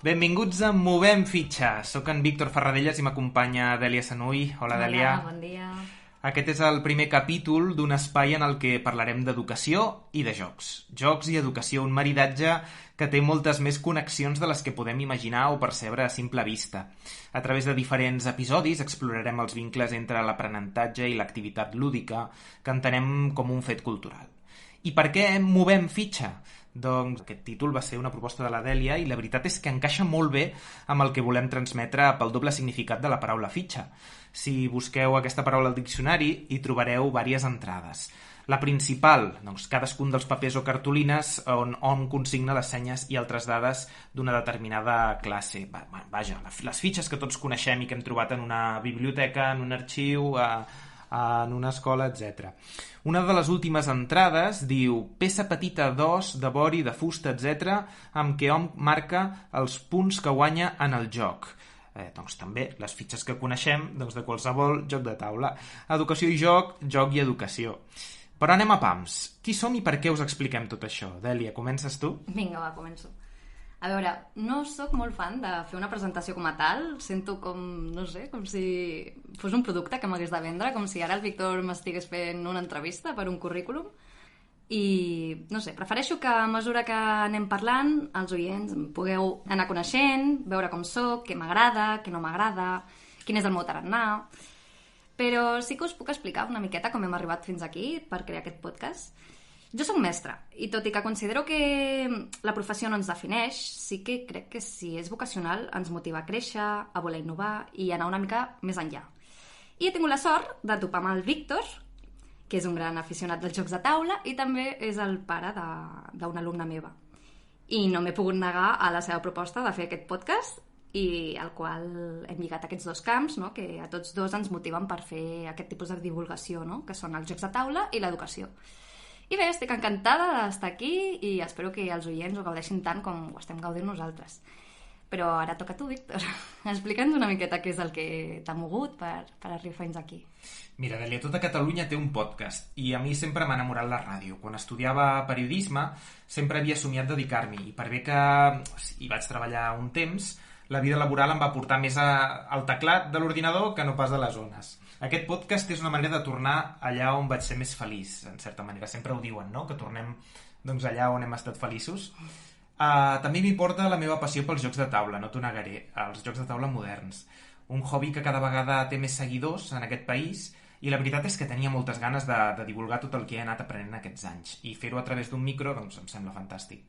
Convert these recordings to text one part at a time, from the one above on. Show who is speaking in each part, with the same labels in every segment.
Speaker 1: Benvinguts a Movem Fitxa. Soc en Víctor Ferradellas i m'acompanya Dèlia Sanuy. Hola, Dèlia.
Speaker 2: Hola, bon dia.
Speaker 1: Aquest és el primer capítol d'un espai en el que parlarem d'educació i de jocs. Jocs i educació, un maridatge que té moltes més connexions de les que podem imaginar o percebre a simple vista. A través de diferents episodis explorarem els vincles entre l'aprenentatge i l'activitat lúdica que entenem com un fet cultural. I per què Movem Fitxa? Doncs aquest títol va ser una proposta de la Dèlia i la veritat és que encaixa molt bé amb el que volem transmetre pel doble significat de la paraula fitxa. Si busqueu aquesta paraula al diccionari hi trobareu diverses entrades. La principal, doncs cadascun dels papers o cartolines on consigna les senyes i altres dades d'una determinada classe. Vaja, les fitxes que tots coneixem i que hem trobat en una biblioteca, en un arxiu, en una escola, etc. Una de les últimes entrades diu peça petita d'os, de vori, de fusta, etc., amb què hom marca els punts que guanya en el joc. Doncs també les fitxes que coneixem de qualsevol joc de taula. Educació i joc, joc i educació. Però anem a pams. Qui som i per què us expliquem tot això? Dèlia, comences tu?
Speaker 2: Vinga, va, començo. A veure, no sóc molt fan de fer una presentació com a tal. Sento com, no sé, com si fos un producte que m'hagués de vendre, com si ara el Víctor m'estigués fent una entrevista per un currículum. I, no sé, prefereixo que a mesura que anem parlant, els oients em pugueu anar coneixent, veure com sóc, què m'agrada, què no m'agrada, quin és el meu tarannà. Però sí que us puc explicar una miqueta com hem arribat fins aquí per crear aquest podcast. Jo soc mestra, i tot i que considero que la professió no ens defineix, sí que crec que si és vocacional ens motiva a créixer, a voler innovar i anar una mica més enllà. I he tingut la sort de topar amb el Víctor, que és un gran aficionat dels jocs de taula i també és el pare d'una alumna meva. I no m'he pogut negar a la seva proposta de fer aquest podcast i al qual hem lligat aquests dos camps, no? Que a tots dos ens motiven per fer aquest tipus de divulgació, no? Que són els jocs de taula i l'educació. I bé, estic encantada d'estar aquí i espero que els oients ho gaudeixin tant com ho estem gaudint nosaltres. Però ara toca a tu, Víctor. Explica'ns una miqueta què és el que t'ha mogut per arribar fins aquí.
Speaker 1: Mira, Dèlia, tota Catalunya té un podcast i a mi sempre m'ha enamorat la ràdio. Quan estudiava periodisme sempre havia somiat dedicar-m'hi i per bé que hi vaig treballar un temps, la vida laboral em va portar més al teclat de l'ordinador que no pas a les zones. Aquest podcast és una manera de tornar allà on vaig ser més feliç, en certa manera. Sempre ho diuen, no?, que tornem allà on hem estat feliços. També m'hi porta la meva passió pels jocs de taula, no t'ho negaré, els jocs de taula moderns. Un hobby que cada vegada té més seguidors en aquest país i la veritat és que tenia moltes ganes de divulgar tot el que he anat aprenent aquests anys. I fer-ho a través d'un micro, doncs, em sembla fantàstic.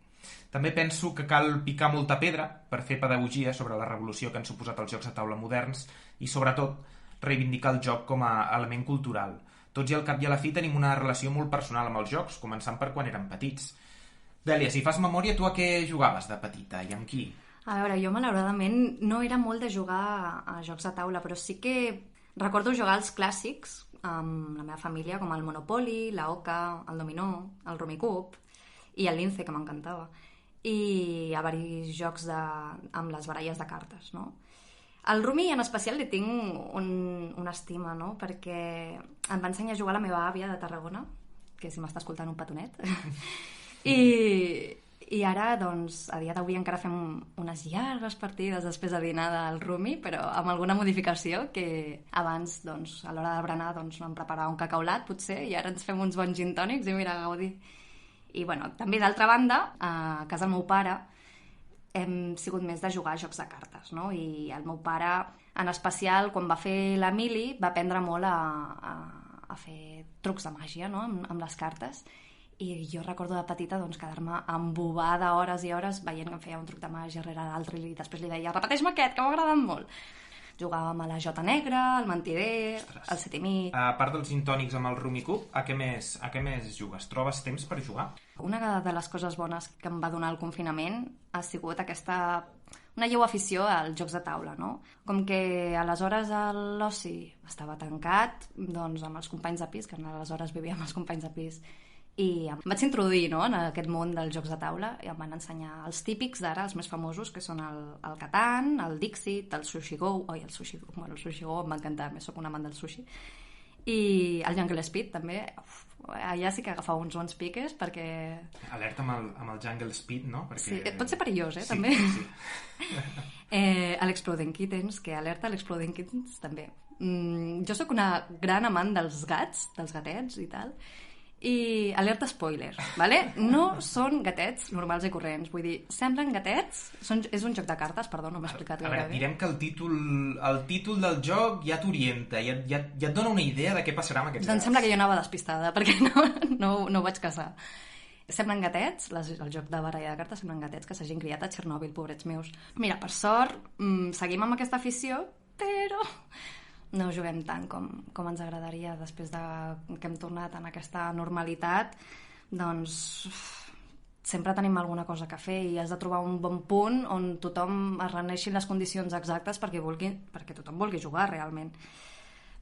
Speaker 1: També penso que cal picar molta pedra per fer pedagogia sobre la revolució que han suposat els jocs de taula moderns i, sobretot, reivindicar el joc com a element cultural. Tots i al cap i a la fi tenim una relació molt personal amb els jocs, començant per quan érem petits. Dèlia, si fas memòria, tu a què jugaves de petita i amb qui?
Speaker 2: A veure, jo malauradament no era molt de jugar a jocs de taula, però sí que recordo jugar als clàssics amb la meva família, com el Monopoly, la Oca, el Dominó, el Rummikub i el Lince, que m'encantava. I hi ha diversos jocs amb les baralles de cartes, no? Al Rumi en especial li tinc una estima, no? Perquè em va ensenyar a jugar la meva àvia de Tarragona, que si m'està escoltant un petonet. I ara, doncs, a dia d'avui encara fem unes llargues partides després de dinar del Rumi, però amb alguna modificació que abans, doncs, a l'hora de berenar, doncs, em preparava un cacaulat, potser, i ara ens fem uns bons gin tònics i mira, gaudir. I, bueno, també, d'altra banda, a casa del meu pare hem sigut més de jugar a jocs de cartes, no? I el meu pare, en especial, quan va fer l'Emili, va aprendre molt a fer trucs de màgia, no?, amb les cartes. I jo recordo de petita doncs, quedar-me embobada hores i hores veient que em feia un truc de màgia rere l'altre i després li deia, repeteix-me aquest, que m'ha agradat molt. Jugàvem a la Jota Negra, el Mentider, el Set i Mig...
Speaker 1: A part dels gintònics amb el Rummikub, a què més jugues? Trobes temps per jugar?
Speaker 2: Una de les coses bones que em va donar el confinament ha sigut una lleu afició als jocs de taula, no? Com que aleshores l'oci estava tancat, doncs amb els companys de pis, que aleshores vivia amb els companys de pis, i em vaig introduir, no?, en aquest món dels jocs de taula i em van ensenyar els típics d'ara, els més famosos, que són el Catan, el Dixit, el Sushi Go. El Sushi Go em va encantar, més soc un amant del sushi. I el Jungle Speed també, allà sí que agafa uns bons piques perquè...
Speaker 1: Alerta amb el Jungle Speed, no? Perquè...
Speaker 2: Sí, pot ser perillós,
Speaker 1: sí,
Speaker 2: també.
Speaker 1: Sí.
Speaker 2: L'Exploding Kittens, que alerta l'Exploding Kittens també. Jo sóc una gran amant dels gats, dels gatets i tal, i alerta spoiler, vale? No són gatets normals i corrents, vull dir, semblen gatets, és un joc de cartes, perdó, no m'he explicat
Speaker 1: A veure,
Speaker 2: gaire bé.
Speaker 1: direm que el títol del joc ja t'orienta, ja et dona una idea de què passarà amb aquests
Speaker 2: Doncs
Speaker 1: gats.
Speaker 2: sembla que jo anava despistada, perquè no ho vaig casar. Semblen gatets, el joc de baralla de cartes semblen gatets que s'hagin criat a Txernòbil, pobrets meus. Mira, per sort, seguim amb aquesta afició, però no juguem tant com ens agradaria després de que hem tornat en aquesta normalitat. Doncs sempre tenim alguna cosa a fer i has de trobar un bon punt on tothom es reuneixi les condicions exactes perquè tothom vulgui jugar realment.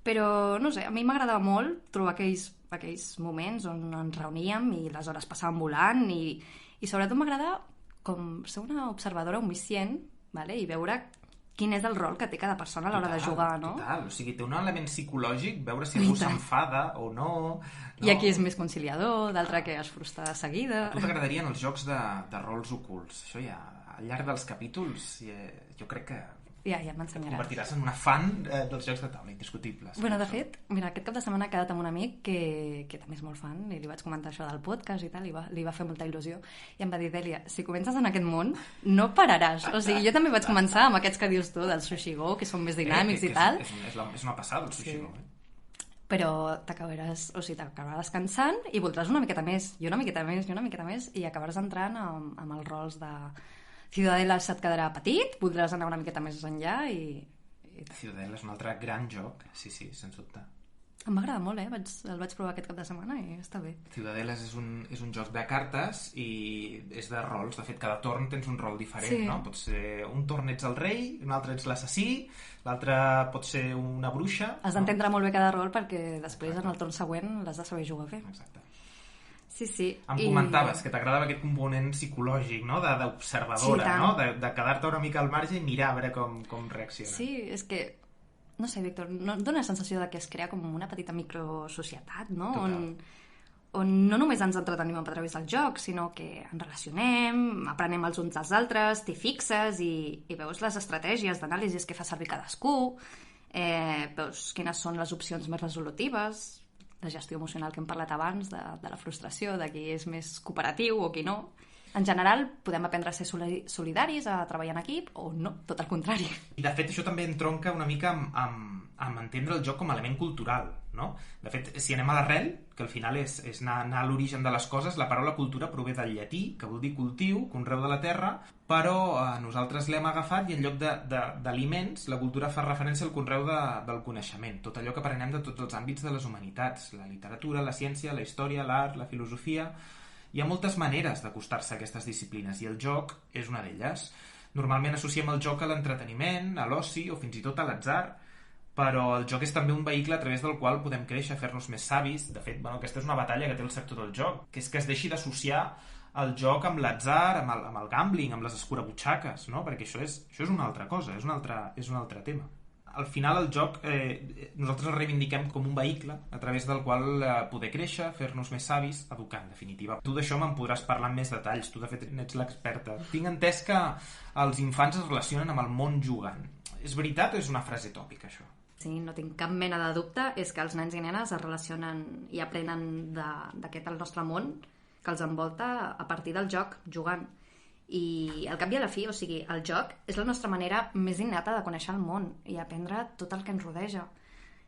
Speaker 2: Però, no sé, a mi m'agradava molt trobar aquells moments on ens reuníem i les hores passaven volant i sobretot m'agrada com ser una observadora omniscient, vale? I veure quin és el rol que té cada persona a l'hora de jugar, no?
Speaker 1: Total, o sigui, té un element psicològic, veure si algú s'enfada o no.
Speaker 2: I aquí és més conciliador, d'altre que es frustra de seguida.
Speaker 1: A tu t'agradarien els jocs de rols ocults? Això ja, al llarg dels capítols, jo crec que
Speaker 2: Ja m'ensenyaràs.
Speaker 1: convertiràs en una fan dels jocs de taula, indiscutibles.
Speaker 2: Bueno, de fet, mira, aquest cap de setmana he quedat amb un amic que també és molt fan i li vaig comentar això del podcast i tal, li va fer molta il·lusió i em va dir, Dèlia, si comences en aquest món no pararàs. O sigui, jo també vaig començar amb aquests que dius tu del Sushi Go, que són més dinàmics i tal.
Speaker 1: És una passada el Sushi Go,
Speaker 2: Però t'acabaràs cansant i voldràs una miqueta més, i una miqueta més, i una miqueta més, i acabaràs entrant amb els rols de Ciudadela se't quedarà petit, voldràs anar una miqueta més enllà i...
Speaker 1: Ciudadela és un altre gran joc, sí, sens dubte.
Speaker 2: Em va agradar molt, el vaig provar aquest cap de setmana i està bé.
Speaker 1: Ciudadela és un joc de cartes i és de rols. De fet, cada torn tens un rol diferent, sí. No? Pot ser un torn ets el rei, un altre ets l'assassí, l'altre pot ser una bruixa.
Speaker 2: Has d'entendre molt bé cada rol perquè després en el torn següent l'has de saber jugar bé.
Speaker 1: Exacte.
Speaker 2: Sí.
Speaker 1: Em comentaves que t'agradava aquest component psicològic, no? D'observadora, sí, no? De quedar-te una mica al marge i mirar a veure com reacciona.
Speaker 2: Sí, és que, no sé, Víctor, no dona la sensació de que es crea com una petita microsocietat, no? On no només ens entretenim a través del joc, sinó que ens relacionem, aprenem els uns dels altres, t'hi fixes i veus les estratègies d'anàlisis que fa servir cadascú, veus quines són les opcions més resolutives, de gestió emocional que hem parlat abans, de la frustració, de qui és més cooperatiu o qui no. En general, podem aprendre a ser solidaris, a treballar en equip, o no, tot el contrari.
Speaker 1: I, de fet, això també entronca una mica amb entendre el joc com a element cultural, no? De fet, si anem a l'arrel, que al final és anar a l'origen de les coses, la paraula cultura prové del llatí, que vol dir cultiu, conreu de la terra, però nosaltres l'hem agafat i en lloc d'aliments, la cultura fa referència al conreu del coneixement, tot allò que aprenem de tots els àmbits de les humanitats, la literatura, la ciència, la història, l'art, la filosofia. Hi ha moltes maneres d'acostar-se a aquestes disciplines i el joc és una d'elles. Normalment associem el joc a l'entreteniment, a l'oci o fins i tot a l'atzar, però el joc és també un vehicle a través del qual podem créixer, fer-nos més savis. De fet, aquesta és una batalla que té el sector del joc, que és que es deixi d'associar el joc amb l'atzar, amb el gambling, amb les escurabutxaques, no? Perquè això és una altra cosa, és un altre tema. Al final el joc nosaltres el reivindiquem com un vehicle a través del qual poder créixer, fer-nos més savis, educar, en definitiva. Tu d'això me'n podràs parlar amb més detalls, tu de fet ets l'experta. Tinc entès que els infants es relacionen amb el món jugant. És veritat o és una frase tòpica, això?
Speaker 2: Sí, no tinc cap mena de dubte, és que els nens i nenes es relacionen i aprenen d'aquest el nostre món que els envolta a partir del joc, jugant. I al cap i a la fi, o sigui, el joc és la nostra manera més innata de conèixer el món i aprendre tot el que ens rodeja.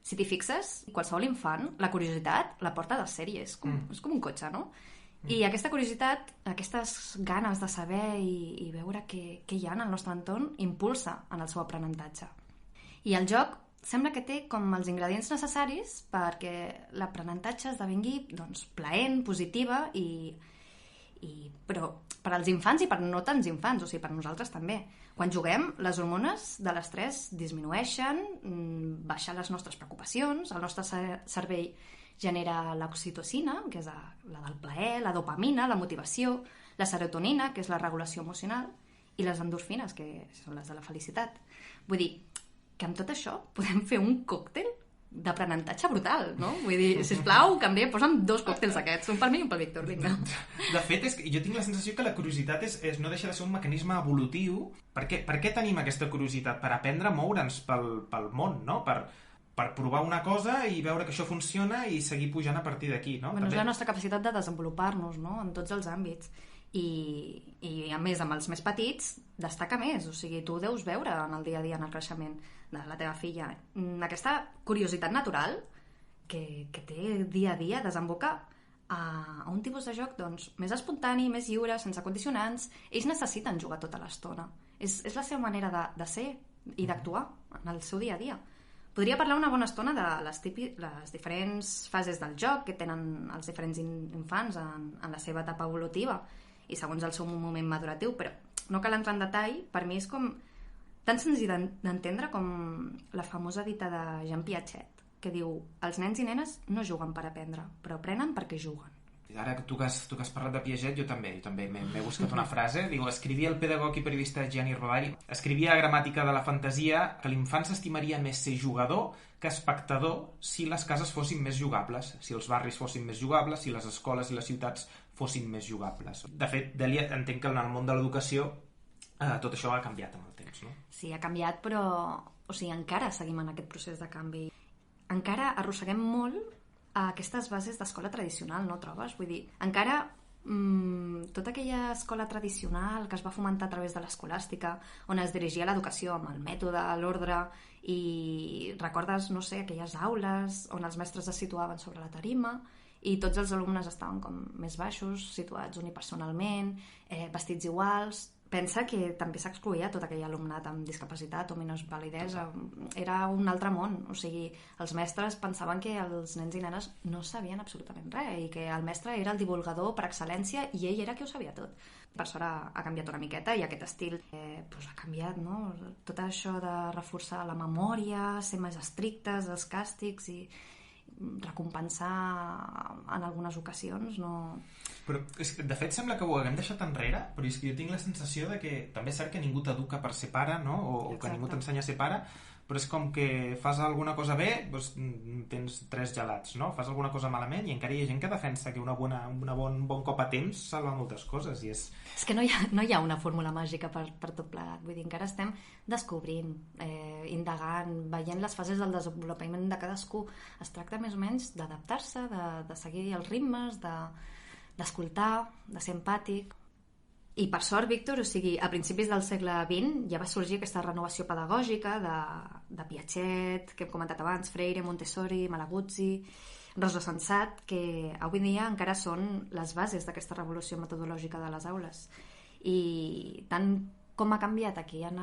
Speaker 2: Si t'hi fixes, qualsevol infant, la curiositat la porta de sèrie, és com un cotxe, no? I aquesta curiositat, aquestes ganes de saber i veure què hi ha en el nostre entorn, impulsa en el seu aprenentatge. I el joc sembla que té com els ingredients necessaris perquè l'aprenentatge esdevingui plaent, positiva però per als infants i per no tants infants, o sigui, per nosaltres també. Quan juguem, les hormones de l'estrès disminueixen, baixen les nostres preocupacions, el nostre cervell genera l'oxitocina, que és la del plaer, la dopamina, la motivació, la serotonina, que és la regulació emocional, i les endorfines, que són les de la felicitat. Vull dir que amb tot això podem fer un còctel d'aprenentatge brutal, no? Vull dir, sisplau, canvia, posa'm 2 còctels aquests, un per mi i un pel Víctor, vinga.
Speaker 1: De fet, jo tinc la sensació que la curiositat no deixa de ser un mecanisme evolutiu. Per què tenim aquesta curiositat? Per aprendre a moure'ns pel món, no? Per provar una cosa i veure que això funciona i seguir pujant a partir d'aquí, no?
Speaker 2: Bueno, és la nostra capacitat de desenvolupar-nos, no?, en tots els àmbits. I a més, amb els més petits, destaca més. O sigui, tu deus veure en el dia a dia, en el creixement de la teva filla, aquesta curiositat natural que té dia a dia desemboca a un tipus de joc doncs, més espontani, més lliure, sense condicionants. Ells necessiten jugar tota l'estona. És la seva manera de ser i d'actuar en el seu dia a dia. Podria parlar una bona estona de les diferents fases del joc que tenen els diferents infants en la seva etapa evolutiva i segons el seu moment maduratiu, però no cal entrar en detall. Per mi és com tan senzill d'entendre com la famosa dita de Jean Piaget, que diu: els nens i nenes no juguen per aprendre, però aprenen perquè juguen.
Speaker 1: Ara que tu que has parlat de Piaget, jo també m'he buscat una frase. Diu, escrivia el pedagog i periodista Gianni Rodari, escrivia a Gramàtica de la Fantasia que l'infant s'estimaria més ser jugador que espectador si les cases fossin més jugables, si els barris fossin més jugables, si les escoles i les ciutats fossin més jugables. De fet, Dèlia, entenc que en el món de l'educació tot això ha canviat amb el temps, no?
Speaker 2: Sí, ha canviat, però encara seguim en aquest procés de canvi. Encara arrosseguem molt a aquestes bases d'escola tradicional, no trobes? Vull dir, encara tota aquella escola tradicional que es va fomentar a través de l'escolàstica, on es dirigia l'educació amb el mètode, l'ordre, i recordes, no sé, aquelles aules on els mestres es situaven sobre la tarima i tots els alumnes estaven com més baixos, situats unipersonalment, vestits iguals. Pensa que també s'excloïa tot aquell alumnat amb discapacitat o minusvalidesa. Era un altre món. O sigui, els mestres pensaven que els nens i nenes no sabien absolutament res i que el mestre era el divulgador per excel·lència i ell era qui ho sabia tot. Per sort ha canviat una miqueta i aquest estil ha canviat, no? Tot això de reforçar la memòria, ser més estrictes, els càstigs i recompensar en algunes ocasions, no...
Speaker 1: Però, de fet, sembla que ho haguem deixat enrere, però és que jo tinc la sensació de que també és cert que ningú t'educa per ser pare, no? O que ningú t'ensenya a ser pare, però és com que fas alguna cosa bé, doncs tens 3 gelats, no? Fas alguna cosa malament i encara hi ha gent que defensa que un bon cop a temps salva moltes coses. I és
Speaker 2: que no hi ha una fórmula màgica per tot plegat. Vull dir, encara estem descobrint, indagant, veient les fases del desenvolupament de cadascú. Es tracta més o menys d'adaptar-se, de seguir els ritmes, d'escoltar, de ser empàtic. I per sort, Víctor, o sigui, a principis del segle XX ja va sorgir aquesta renovació pedagògica de Piaget, que hem comentat abans, Freire, Montessori, Malaguzzi, Rosa Sensat, que avui dia encara són les bases d'aquesta revolució metodològica de les aules. I tant com ha canviat aquí en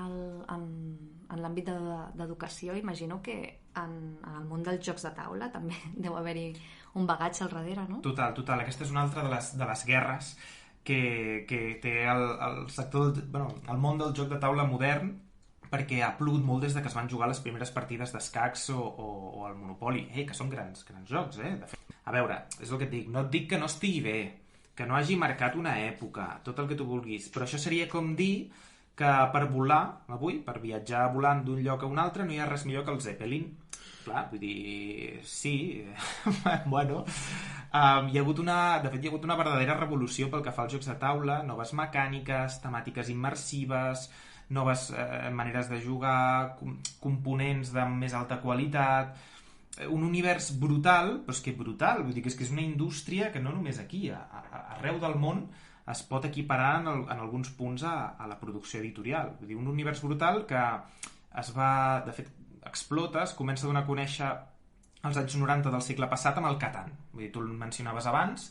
Speaker 2: l'àmbit d'educació, imagino que en el món dels jocs de taula també deu haver-hi un bagatge al darrere, no?
Speaker 1: Total. Aquesta és una altra de les guerres que té el sector, el món del joc de taula modern, perquè ha plogut molt des de que es van jugar les primeres partides d'escacs o el Monopoli, que són grans jocs, de fet. A veure, és el que et dic, no et dic que no estigui bé, que no hagi marcat una època, tot el que tu vulguis, però això seria com dir que per volar, avui, per viatjar volant d'un lloc a un altre, no hi ha res millor que el Zeppelin. Clar, vull dir, sí, bueno, hi ha hagut una verdadera revolució pel que fa als jocs de taula, noves mecàniques, temàtiques immersives, noves maneres de jugar, components de més alta qualitat, un univers brutal, però és que brutal, vull dir que és una indústria que no només aquí, arreu del món es pot equiparar en alguns punts a la producció editorial. Vull dir, un univers brutal que es va, de fet, es comença a donar a conèixer als anys 90 del segle passat amb el Catan. Vull dir, tu el mencionaves abans,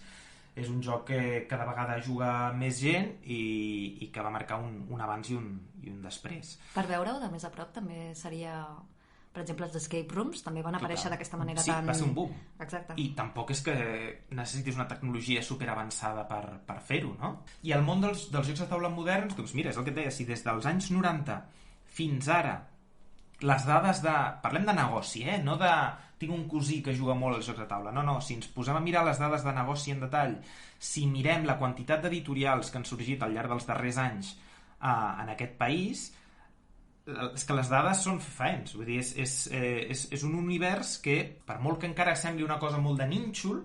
Speaker 1: és un joc que cada vegada juga més gent i que va marcar un abans i un després.
Speaker 2: Per veure-ho de més a prop també seria... Per exemple, els escape rooms també van aparèixer d'aquesta manera
Speaker 1: tan... Sí, va ser un boom.
Speaker 2: Exacte.
Speaker 1: I tampoc és que necessitis una tecnologia superavançada per fer-ho, no? I el món dels jocs de taula moderns, doncs mira, és el que et deia, si des dels anys 90 fins ara les dades parlem de negoci, no de tinc un cosí que juga molt als jocs de taula, no, si ens posem a mirar les dades de negoci en detall, si mirem la quantitat d'editorials que han sorgit al llarg dels darrers anys en aquest país, és que les dades són faents, vull dir, és un univers que, per molt que encara sembli una cosa molt de nínxol,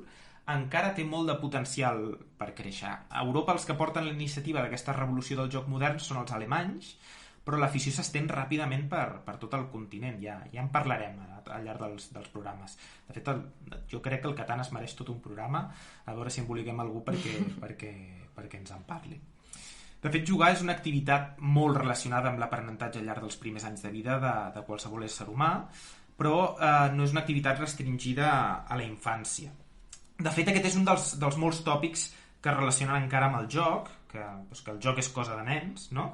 Speaker 1: encara té molt de potencial per créixer. A Europa els que porten la iniciativa d'aquesta revolució del joc modern són els alemanys, però l'afició s'estén ràpidament per tot el continent. Ja en parlarem al llarg dels programes. De fet, jo crec que el Catan es mereix tot un programa, a veure si emboliquem algú perquè ens en parli. De fet, jugar és una activitat molt relacionada amb l'aprenentatge al llarg dels primers anys de vida de qualsevol ésser humà, però no és una activitat restringida a la infància. De fet, aquest és un dels molts tòpics que es relacionen encara amb el joc, que el joc és cosa de nens, no?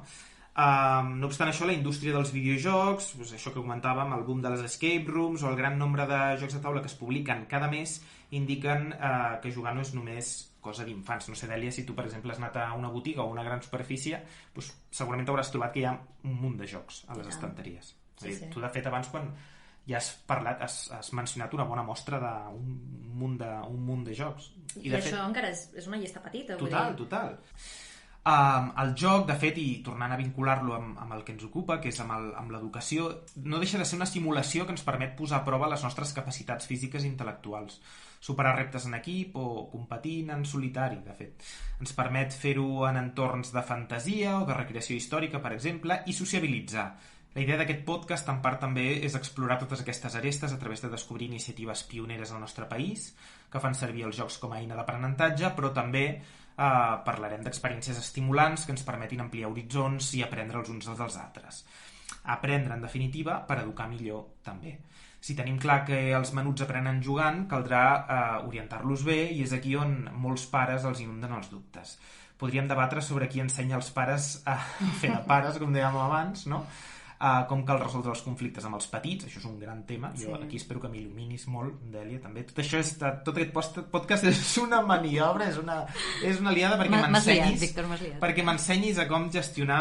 Speaker 1: No obstant això, la indústria dels videojocs, això que comentàvem, el boom de les escape rooms o el gran nombre de jocs de taula que es publiquen cada mes indiquen que jugar no és només cosa d'infants. No sé, Dèlia, si tu, per exemple, has anat a una botiga o a una gran superfície, doncs, segurament t'hauràs trobat que hi ha un munt de jocs a les estanteries. Sí. Tu, de fet, abans, quan ja has parlat, has mencionat una bona mostra d'un munt de jocs.
Speaker 2: I de fet, això encara és una llista petita.
Speaker 1: Total. El joc, de fet, i tornant a vincular-lo amb el que ens ocupa, que és amb l'educació, no deixa de ser una simulació que ens permet posar a prova les nostres capacitats físiques i intel·lectuals, superar reptes en equip o competint en solitari, de fet. Ens permet fer-ho en entorns de fantasia o de recreació històrica, per exemple, i sociabilitzar. La idea d'aquest podcast, en part, també és explorar totes aquestes arestes a través de descobrir iniciatives pioneres al nostre país, que fan servir els jocs com a eina d'aprenentatge, però també parlarem d'experiències estimulants que ens permetin ampliar horitzons i aprendre els uns dels altres. Aprendre, en definitiva, per educar millor, també. Si tenim clar que els menuts aprenen jugant, caldrà orientar-los bé, i és aquí on molts pares els inunden els dubtes. Podríem debatre sobre qui ensenya als pares a fer de pares, com dèiem abans, no? Com cal resoldre els conflictes amb els petits, això és un gran tema. Jo aquí espero que m'il·luminis molt, Dèlia, també. Tot aquest podcast és una maniobra, és una liada perquè m'ensenyis a com gestionar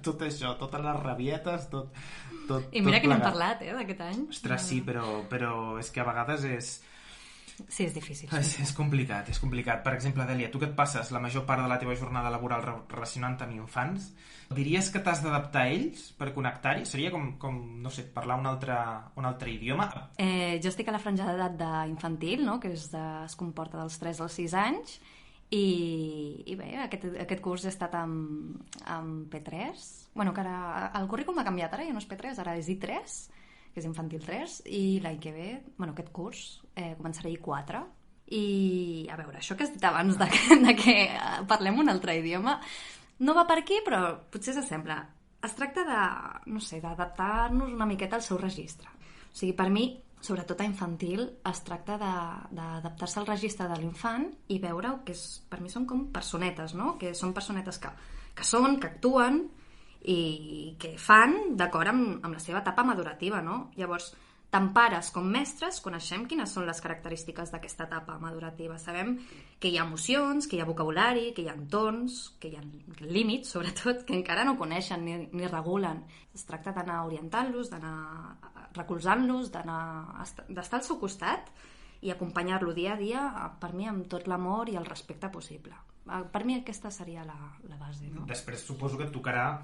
Speaker 1: tot això, totes les rabietes, tot
Speaker 2: I mira que n'hem parlat, d'aquest any.
Speaker 1: Ostres, sí, però és que a vegades és...
Speaker 2: Sí, és difícil.
Speaker 1: És complicat. Per exemple, Dèlia, tu que et passes la major part de la teva jornada laboral relacionant amb infants, diries que t'has d'adaptar a ells per connectar-hi? Seria com no sé, parlar un altre idioma?
Speaker 2: Jo estic a la franja d'edat d'infantil, no? Que es comporta dels 3 als 6 anys, i bé, aquest curs he estat amb P3. Bueno, que ara el currículum ha canviat, ara ja no és P3, ara és I3, que és infantil 3, i l'any que ve, aquest curs, començarà I4. I, a veure, això que has dit abans de que parlem un altre idioma, no va per aquí, però potser s'assembla. Es tracta d'adaptar-nos una miqueta al seu registre. O sigui, per mi, sobretot a infantil, es tracta d'adaptar-se al registre de l'infant i veure que per mi són com personetes, no? Que són personetes que actuen i que fan d'acord amb la seva etapa madurativa, no? Llavors, tant pares com mestres coneixem quines són les característiques d'aquesta etapa madurativa. Sabem que hi ha emocions, que hi ha vocabulari, que hi ha tons, que hi ha límits, sobretot, que encara no coneixen ni regulen. Es tracta d'anar orientant-los, d'anar recolzant-los, d'estar al seu costat i acompanyar-lo dia a dia, per mi, amb tot l'amor i el respecte possible. Per mi aquesta seria la base, no?
Speaker 1: Després suposo que et tocarà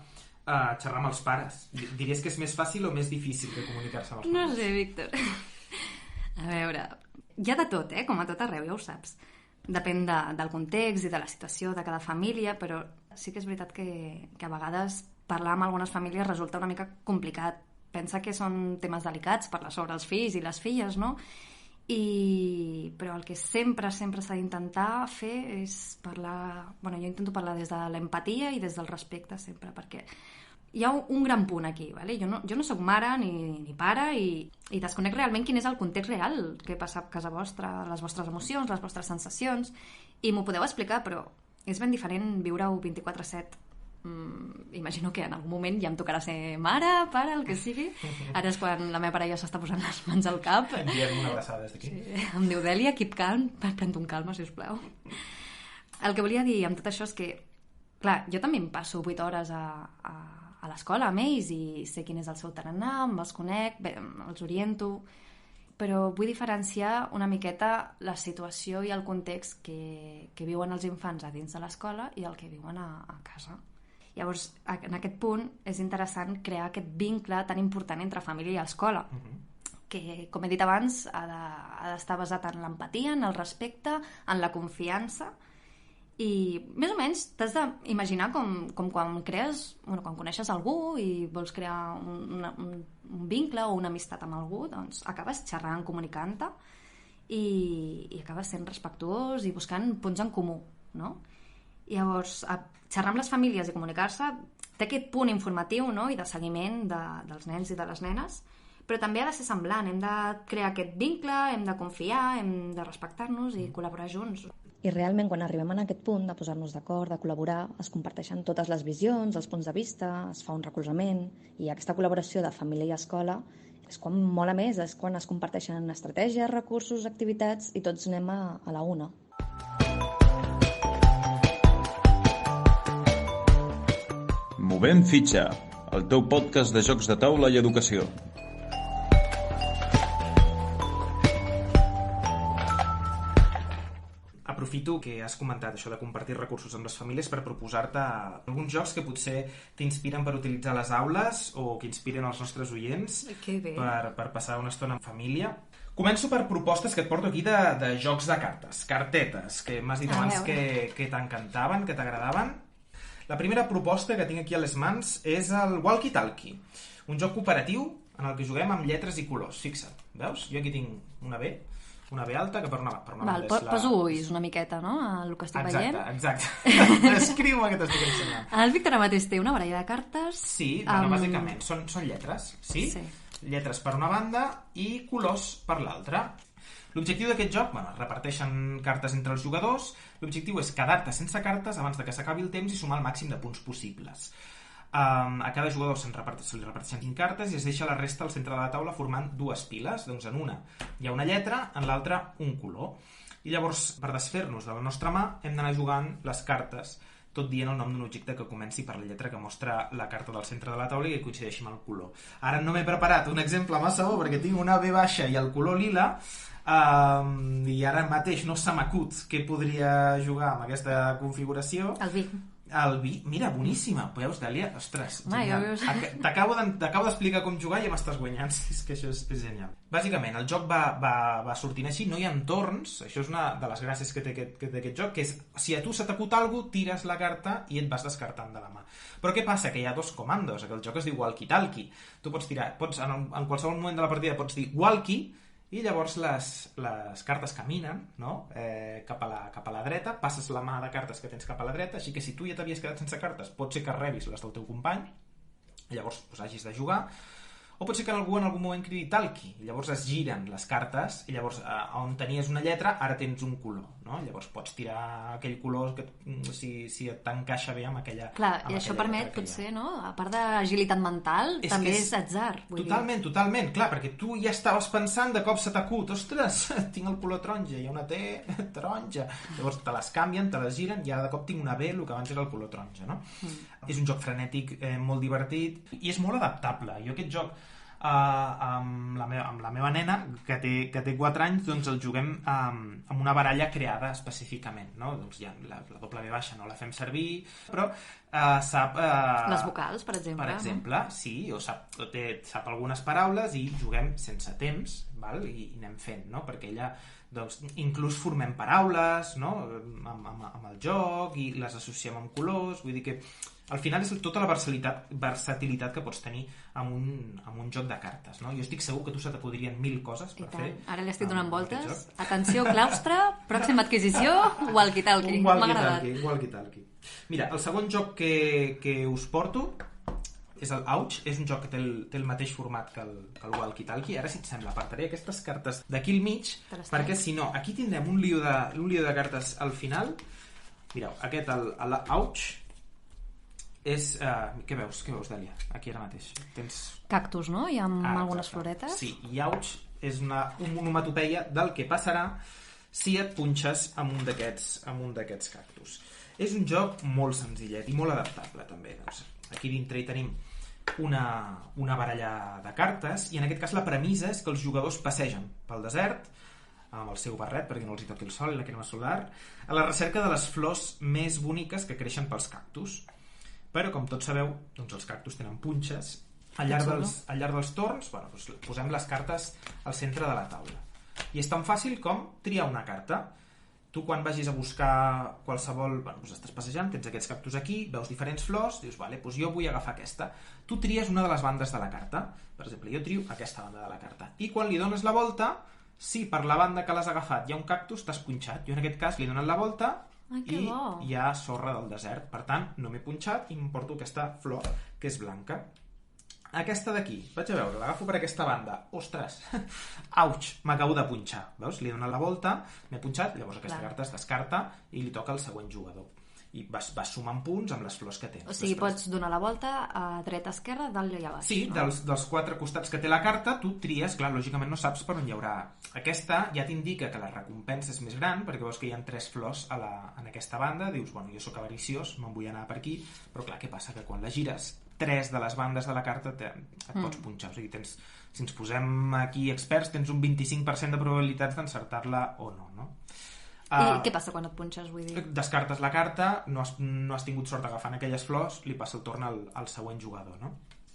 Speaker 1: xerrar amb els pares. Diries que és més fàcil o més difícil de comunicar-se amb els pares?
Speaker 2: No sé, Víctor. A veure, hi ha de tot, com a tot arreu, ja ho saps. Depèn del context i de la situació de cada família, però sí que és veritat que a vegades parlar amb algunes famílies resulta una mica complicat. Pensa que són temes delicats, parlar sobre els fills i les filles, no? Però el que sempre s'ha d'intentar fer és parlar... Bueno, jo intento parlar des de l'empatia i des del respecte sempre, perquè hi ha un gran punt aquí, ¿vale? Jo no soc mare ni pare i desconec realment quin és el context real que passa a casa vostra, les vostres emocions, les vostres sensacions, i m'ho podeu explicar, però és ben diferent viure-ho 24/7. Imagino que en algun moment ja em tocarà ser mare, pare, el que sigui. Ara és quan la meva parella s'està posant les mans al cap.
Speaker 1: Enviem una abraçada des d'aquí.
Speaker 2: Sí. Em diu, Dèlia, keep calm, pren-te un calma, sisplau. El que volia dir amb tot això és que, clar, jo també em passo 8 hores a l'escola amb ells i sé quin és el seu tarannà, els conec, bé, els oriento, però vull diferenciar una miqueta la situació i el context que viuen els infants a dins de l'escola i el que viuen a casa. Llavors, en aquest punt és interessant crear aquest vincle tan important entre família i escola, que, com he dit abans, ha d'estar basat en l'empatia, en el respecte, en la confiança, i més o menys t'has d'imaginar com quan quan coneixes algú i vols crear un vincle o una amistat amb algú, doncs acabes xerrant, comunicant-te i acabes sent respectuós i buscant punts en comú, no? Llavors, xerrar amb les famílies i comunicar-se té aquest punt informatiu, no? I de seguiment dels nens i de les nenes, però també ha de ser semblant, hem de crear aquest vincle, hem de confiar, hem de respectar-nos i col·laborar junts.
Speaker 3: I realment, quan arribem a aquest punt de posar-nos d'acord, de col·laborar, es comparteixen totes les visions, els punts de vista, es fa un recolzament, i aquesta col·laboració de família i escola és quan mola més, és quan es comparteixen estratègies, recursos, activitats, i tots anem a la una.
Speaker 4: Movem fitxa, el teu podcast de jocs de taula i educació.
Speaker 1: Aprofito que has comentat això de compartir recursos amb les famílies per proposar-te alguns jocs que potser t'inspiren per utilitzar les aules o que inspiren els nostres oients per passar una estona en família. Començo per propostes que et porto aquí de jocs de cartes, cartetes, que m'has dit abans que t'encantaven, que t'agradaven. La primera proposta que tinc aquí a les mans és el Walkie Talkie, un joc cooperatiu en el que juguem amb lletres i colors. Fixa't, veus? Jo aquí tinc una B alta, que per una banda és la...
Speaker 2: Poso ulls una miqueta, no?, el que estic veient.
Speaker 1: Exacte. Descriu-me que t'estic ensenyant.
Speaker 2: El Víctor ara mateix té una baralla de cartes...
Speaker 1: Sí, bueno, bàsicament, són lletres, sí? Lletres per una banda i colors per l'altra. L'objectiu d'aquest joc, reparteixen cartes entre els jugadors, l'objectiu és quedar-te sense cartes abans de que s'acabi el temps i sumar el màxim de punts possibles. A cada jugador se li reparteixen 5 cartes i es deixa la resta al centre de la taula formant dues piles. Doncs en una hi ha una lletra, en l'altra un color. I llavors, per desfer-nos de la nostra mà, hem d'anar jugant les cartes, tot dient el nom d'un objecte que comenci per la lletra que mostra la carta del centre de la taula i que coincideixi amb el color. Ara no m'he preparat un exemple massa bo perquè tinc una B baixa i el color lila, i ara mateix no se m'acut què podria jugar amb aquesta configuració.
Speaker 2: El vi,
Speaker 1: mira, boníssima. Veus, Dèlia? Ostres, genial. T'acabo d'explicar com jugar i ja m'estàs guanyant. És que això és genial. Bàsicament, el joc va sortint així, no hi ha torns. Això és una de les gràcies que té aquest joc, que és, si a tu se t'acut alguna cosa, tires la carta i et vas descartant de la mà. Però què passa? Que hi ha dos comandos, que el joc es diu Walkie Talkie. Tu pots tirar, en qualsevol moment de la partida pots dir Walkie, i llavors les cartes caminen, no? Cap a la dreta, passes la mà de cartes que tens cap a la dreta, així que si tu ja t'havies quedat sense cartes, pot ser que rebis les del teu company, i llavors hagis de jugar, o pot ser que algú en algun moment cridi talqui, i llavors es giren les cartes, i llavors on tenies una lletra, ara tens un color, no? Llavors pots tirar aquell color que, si t'encaixa bé amb aquella...
Speaker 2: Clar, i això permet, potser, no? A part d'agilitat mental, també és atzar.
Speaker 1: Totalment, clar, perquè tu ja estaves pensant, de cop se t'acut, ostres, tinc el color taronja, hi ha una T taronja, llavors te les canvien, te les giren, i ara de cop tinc una B, el que abans era el color taronja, no? És un joc frenètic, molt divertit, i és molt adaptable. Jo aquest joc, amb la meva nena, que té 4 anys, doncs el juguem amb una baralla creada específicament, no? Doncs ja la doble B baixa no la fem servir, però sap...
Speaker 2: les vocals, per exemple.
Speaker 1: Per exemple, sí, o sap algunes paraules i juguem sense temps, val? I anem fent, no? Perquè ella, doncs, inclús formem paraules, no? Amb el joc, i les associem amb colors, vull dir que al final és tota la versatilitat que pots tenir amb un joc de cartes, no? Jo estic segur que tu se t'acudirien 1000 coses per fer.
Speaker 2: Ara li estic donant voltes. Atenció, claustre, pròxima adquisició, Walkie Talkie. M'ha agradat.
Speaker 1: Walkie Talkie. Mira, el segon joc que us porto és el Ouch, és un joc que té el mateix format que el Walkie Talkie. Ara, si et sembla, apartaré aquestes cartes d'aquí al mig, perquè si no, aquí tindrem un lío de cartes al final. Mireu, aquest, l'Ouch, és... Què veus, Dèlia? Aquí ara mateix. Tens...
Speaker 2: Cactus, no? Hi ha algunes floretes.
Speaker 1: Sí, i Ouch és una onomatopeia del que passarà si et punxes amb un d'aquests cactus. És un joc molt senzillet i molt adaptable, també. Doncs, aquí dintre hi tenim una baralla de cartes, i en aquest cas la premissa és que els jugadors passegen pel desert amb el seu barret, perquè no els hi toqui el sol i la crema solar, a la recerca de les flors més boniques que creixen pels cactus. Però, com tots sabeu, doncs els cactus tenen punxes. Al llarg dels torns, bueno, doncs posem les cartes al centre de la taula. I és tan fàcil com triar una carta. Tu, quan vagis a buscar qualsevol... Bueno, doncs estàs passejant, tens aquests cactus aquí, veus diferents flors, dius, vale, doncs jo vull agafar aquesta. Tu tries una de les bandes de la carta. Per exemple, jo trio aquesta banda de la carta. I quan li dones la volta, si per la banda que l'has agafat hi ha un cactus, t'has punxat. Jo en aquest cas li he donat la volta i hi ha sorra del desert. Per tant, no m'he punxat i m'emporto aquesta flor, que és blanca. Aquesta d'aquí, vaig a veure, l'agafo per aquesta banda. Ostres, auig, m'acabo de punxar. Veus? Li he donat la volta, m'he punxat, llavors aquesta carta es descarta i li toca al següent jugador. I vas sumant punts amb les flors que tens.
Speaker 2: O sigui, pots donar la volta a dreta, esquerra, dalt i a baix.
Speaker 1: Sí, no? dels 4 costats que té la carta, tu tries, clar, lògicament no saps per on hi haurà. Aquesta ja t'indica que la recompensa és més gran, perquè veus que hi ha 3 flors en aquesta banda, dius, bueno, jo sóc avariciós, me'n vull anar per aquí, però clar, què passa? Que quan la gires, 3 de les bandes de la carta et pots punxar. O sigui, si ens posem aquí experts, tens un 25% de probabilitats d'encertar-la o no, no?
Speaker 2: I què passa quan et punxes, vull dir?
Speaker 1: Descartes la carta, no has tingut sort agafant aquelles flors, li passa el torn al següent jugador, no?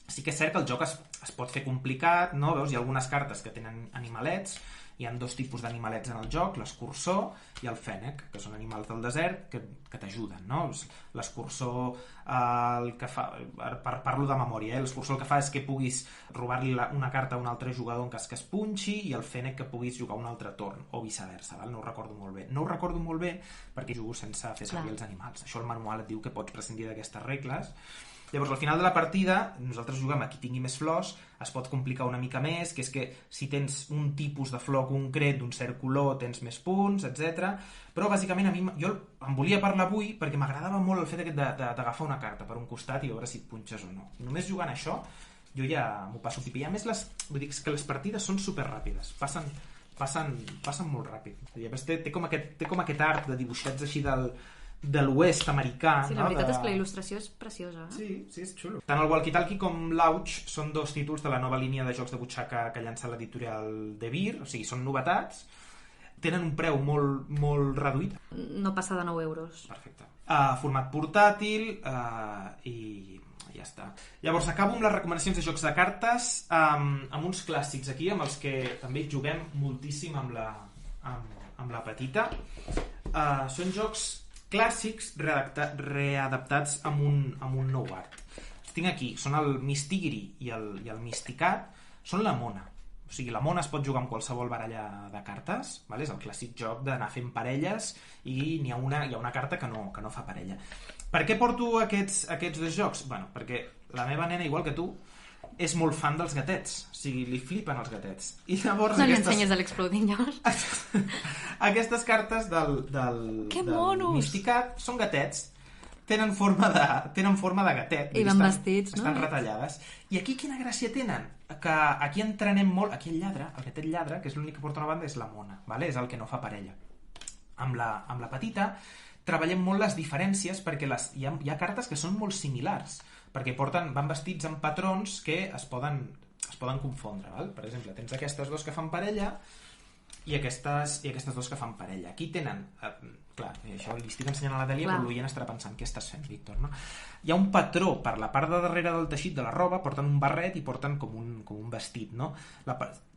Speaker 1: Sí que és cert que el joc es pot fer complicat, no? Veus, hi ha algunes cartes que tenen animalets, hi ha 2 tipus d'animalets en el joc, l'escurçó i el fènec, que són animals del desert que t'ajuden, no? L'escurçó, el que fa... Parlo de memòria, l'escurçó el que fa és que puguis robar-li una carta a un altre jugador en cas que es punxi, i el fènec que puguis jugar un altre torn, o viceversa, val? No ho recordo molt bé. No ho recordo molt bé perquè jugo sense fer servir els animals. Això el manual et diu que pots prescindir d'aquestes regles. Llavors, al final de la partida, nosaltres juguem a qui tingui més flors, es pot complicar una mica més, que és que si tens un tipus de flor concret d'un cert color, tens més punts, etc. Però, bàsicament, jo em volia parlar avui perquè m'agradava molt el fet d'agafar una carta per un costat i veure si et punxes o no. Només jugant això, jo ja m'ho passo pipi. I a més, vull dir que les partides són superràpides, passen molt ràpid. I a més, té com aquest art de dibuixets així de l'oest americà.
Speaker 2: Sí, la veritat és que la il·lustració és preciosa.
Speaker 1: Sí, és xulo. Tant el Walkie Talkie com l'Ouch són 2 títols de la nova línia de jocs de butxaca que ha llançat l'editorial De Beer, o sigui, són novetats. Tenen un preu molt, molt reduït.
Speaker 2: No passa de 9 euros.
Speaker 1: Perfecte. Format portàtil i ja està. Llavors, acabo amb les recomanacions de jocs de cartes, amb uns clàssics aquí, amb els que també juguem moltíssim amb la petita. Són jocs clàssics readaptats amb un nou art. Els tinc aquí, són el Mistigri i el Misticat, són la mona. O sigui, la mona es pot jugar amb qualsevol baralla de cartes, vale? És el clàssic joc d'anar fent parelles i hi ha una carta que no fa parella. Per què porto aquests 2 jocs? Bueno, perquè la meva nena, igual que tu, és molt fan dels gatets, o sigui, li flipen els gatets. I llavors
Speaker 2: no li ensenyes a l'Exploding, llavors.
Speaker 1: Aquestes cartes del Misticat són gatets, tenen forma de gatet.
Speaker 2: I van vestits, no?
Speaker 1: Estan retallades. I aquí quina gràcia tenen? Que aquí entrenem molt... Aquí el gatet lladre, que és l'únic que porta una banda, és la mona, vale? És el que no fa parella. Amb la petita treballem molt les diferències perquè hi ha cartes que són molt similars, perquè van vestits amb patrons que es poden confondre, val? Per exemple, tens aquestes 2 que fan parella i aquestes 2 que fan parella. Aquí tenen, clar, això li estic ensenyant a la Dèlia, però l'oient estarà pensant què estàs fent, Víctor, no? Hi ha un patró per la part de darrere del teixit de la roba, porten un barret i porten com un vestit, no?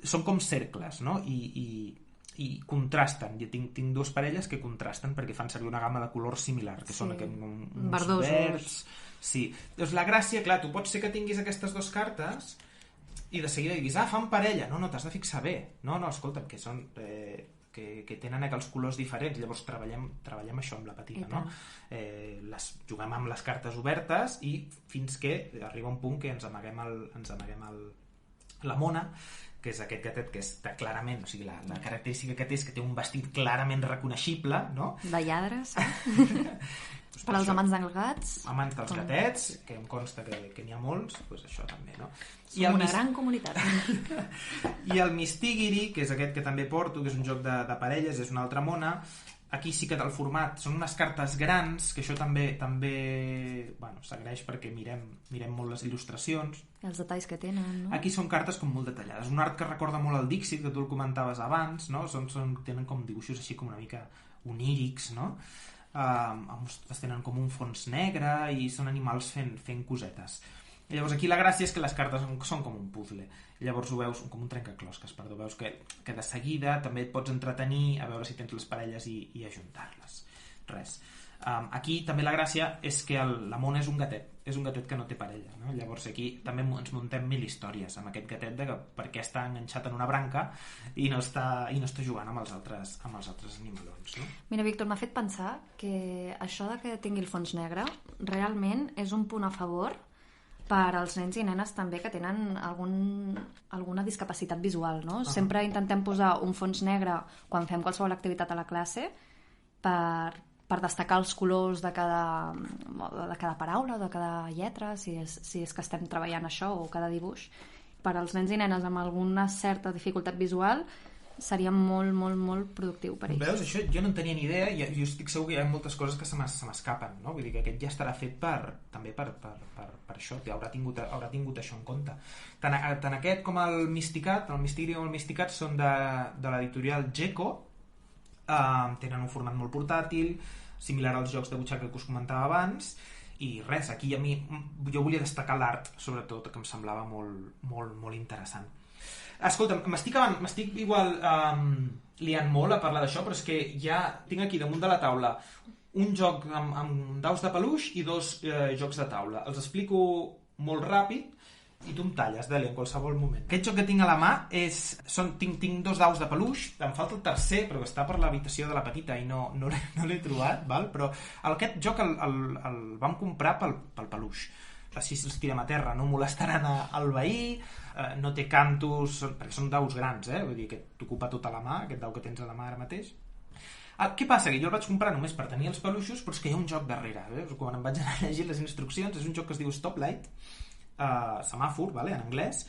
Speaker 1: Són com cercles, no? I contrasten. Jo tinc 2 parelles que contrasten perquè fan servir una gamma de colors similar, que són uns
Speaker 2: verdosos,
Speaker 1: verds. Sí. Doncs la gràcia, clar, tu pots ser que tinguis aquestes 2 cartes i de seguida diguis, fan parella. No, t'has de fixar bé. No, escolta'm, que són... que tenen els colors diferents. Llavors treballem això amb la petita, no? Juguem amb les cartes obertes i fins que arriba un punt que ens amaguem la mona, que és aquest gatet que està clarament, o sigui, la característica que té és que té un vestit clarament reconeixible, no?
Speaker 2: De lladre, sí. Per als amants dels gats.
Speaker 1: Amants dels gatets, que em consta que n'hi ha molts, doncs això també, no?
Speaker 2: Som una gran comunitat.
Speaker 1: I el Mistigiri, que és aquest que també porto, que és un joc de parelles, és una altra mona. Aquí sí que el format són unes cartes grans, que això també s'agraeix perquè mirem molt les il·lustracions.
Speaker 2: Els detalls que tenen, no?
Speaker 1: Aquí són cartes com molt detallades. Un art que recorda molt el Dixit, que tu el comentaves abans, no? Tenen com dibuixos així com una mica onírics, no? tenen com un fons negre i són animals fent cosetes. I llavors aquí la gràcia és que les cartes són com un puzzle. Llavors ho veus com un trencaclosques, perdó. Veus que de seguida també et pots entretenir a veure si tens les parelles i ajuntar-les. Res. Aquí també la gràcia és que la Mona és un gatet que no té parella, no? Llavors aquí també ens muntem 1000 històries amb aquest gatet de per què està enganxat en una branca i no està jugant amb els altres animalons, no?
Speaker 2: Mira, Víctor, m'ha fet pensar que això de que tingui el fons negre realment és un punt a favor per als nens i nenes també que tenen alguna discapacitat visual, no? Sempre intentem posar un fons negre quan fem qualsevol activitat a la classe per destacar els colors de cada paraula, de cada lletra, si és que estem treballant això, o cada dibuix. Per als nens i nenes amb alguna certa dificultat visual seria molt, molt, molt productiu per ells.
Speaker 1: Veus? Això jo no en tenia ni idea i jo estic segur que hi ha moltes coses que se m'escapen, no? Vull dir que aquest ja estarà fet també per això, haurà tingut això en compte. Tant aquest com el Misticat, el Mystic i el Misticat són de l'editorial Gecko. Tenen un format molt portàtil, similar als jocs de butxaca que us comentava abans, i res, aquí jo volia destacar l'art, sobretot, que em semblava molt, molt, molt interessant. Escolta, m'estic igual liant molt a parlar d'això, però és que ja tinc aquí damunt de la taula un joc amb daus de peluix i 2 jocs de taula. Els explico molt ràpid i tu em talles, Dèlia, en qualsevol moment. Aquest joc que tinc a la mà tinc 2 daus de peluix, em falta el tercer, però que està per l'habitació de la petita i no l'he trobat, val? Però aquest joc el vam comprar pel peluix. Així els tirem a terra, no molestaran al veí, no té cantos, perquè són daus grans, vull dir que t'ocupa tota la mà, aquest dau que tens a la mà ara mateix. Què passa? Que jo el vaig comprar només per tenir els peluixos, però és que hi ha un joc darrere. Quan em vaig anar a llegir les instruccions, és un joc que es diu Stoplight, semàfor, en anglès,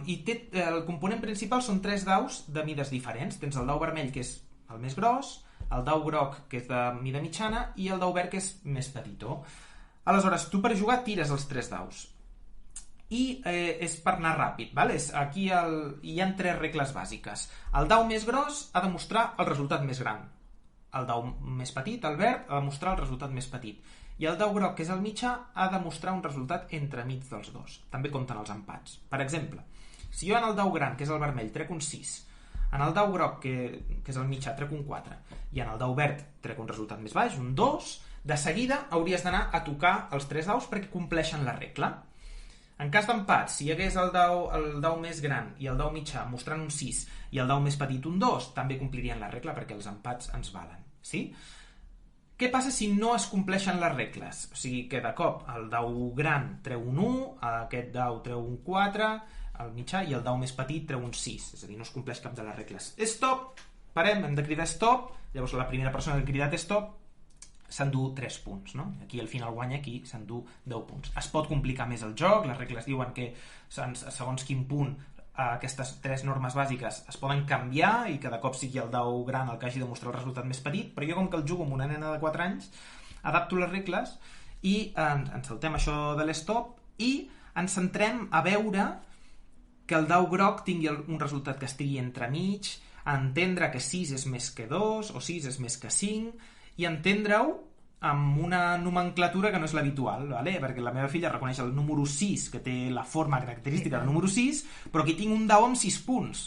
Speaker 1: i el component principal són 3 daus de mides diferents. Tens el dau vermell, que és el més gros, el dau groc, que és de mida mitjana, i el dau verd, que és més petitó. Aleshores, tu per jugar tires els 3 daus i és per anar ràpid, aquí hi ha 3 regles bàsiques. El dau més gros ha de mostrar el resultat més gran, el dau més petit, el verd, ha de mostrar el resultat més petit, i el dau groc, que és el mitjà, ha de mostrar un resultat entremig dels dos. També compten els empats. Per exemple, si jo en el dau gran, que és el vermell, trec un 6, en el dau groc, que és el mitjà, trec un 4, i en el dau verd trec un resultat més baix, un 2, de seguida hauries d'anar a tocar els 3 daus perquè compleixen la regla. En cas d'empat, si hi hagués el dau més gran i el dau mitjà mostrant un 6 i el dau més petit un 2, també complirien la regla perquè els empats ens valen. Sí? Què passa si no es compleixen les regles? O sigui que de cop el dau gran treu un 1, aquest dau treu un 4, el mitjà, i el dau més petit treu un 6. És a dir, no es compleix cap de les regles. Stop! Parem, hem de cridar stop. Llavors la primera persona que ha cridat stop s'endú 3 punts, no? Aquí al final guanya, aquí s'endú 10 punts. Es pot complicar més el joc, les regles diuen que segons quin punt aquestes 3 normes bàsiques es poden canviar i que de cop sigui el dau gran el que hagi de mostrar el resultat més petit, però jo com que el jugo amb una nena de 4 anys adapto les regles i ens saltem això de l'stop i ens centrem a veure que el dau groc tingui un resultat que estigui entremig, a entendre que 6 és més que 2 o 6 és més que 5 i entendre-ho amb una nomenclatura que no és l'habitual, perquè la meva filla reconeix el número 6, que té la forma característica del número 6, però aquí tinc un dau amb 6 punts.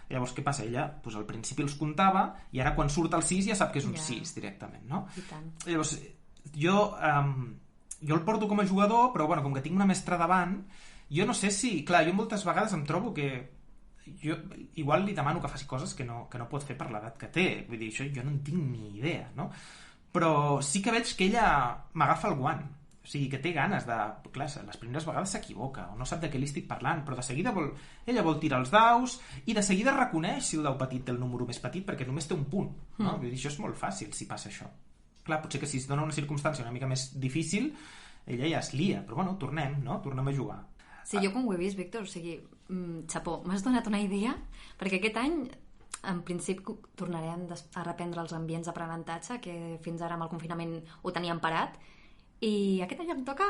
Speaker 1: Llavors, què passa? Ella al principi els comptava i ara quan surt el 6 ja sap que és un 6 directament, no? Llavors, jo el porto com a jugador, però com que tinc una mestra davant, jo no sé si... Clar, jo moltes vegades em trobo que... Jo igual li demano que faci coses que no pot fer per l'edat que té. Vull dir, això jo no en tinc ni idea, no? Però sí que veig que ella m'agafa el guant, o sigui, que té ganes de... Clar, les primeres vegades s'equivoca o no sap de què li estic parlant, però de seguida ella vol tirar els daus i de seguida reconeix si el dau petit té el número més petit perquè només té un punt, no? Vull dir, això és molt fàcil si passa això. Clar, potser que si es dona una circumstància una mica més difícil ella ja es lia, però tornem a jugar.
Speaker 2: Sí, jo com ho he vist, Víctor, o sigui, xapó, m'has donat una idea, perquè aquest any en principi tornarem a reprendre els ambients d'aprenentatge que fins ara amb el confinament ho teníem parat, i aquest any em toca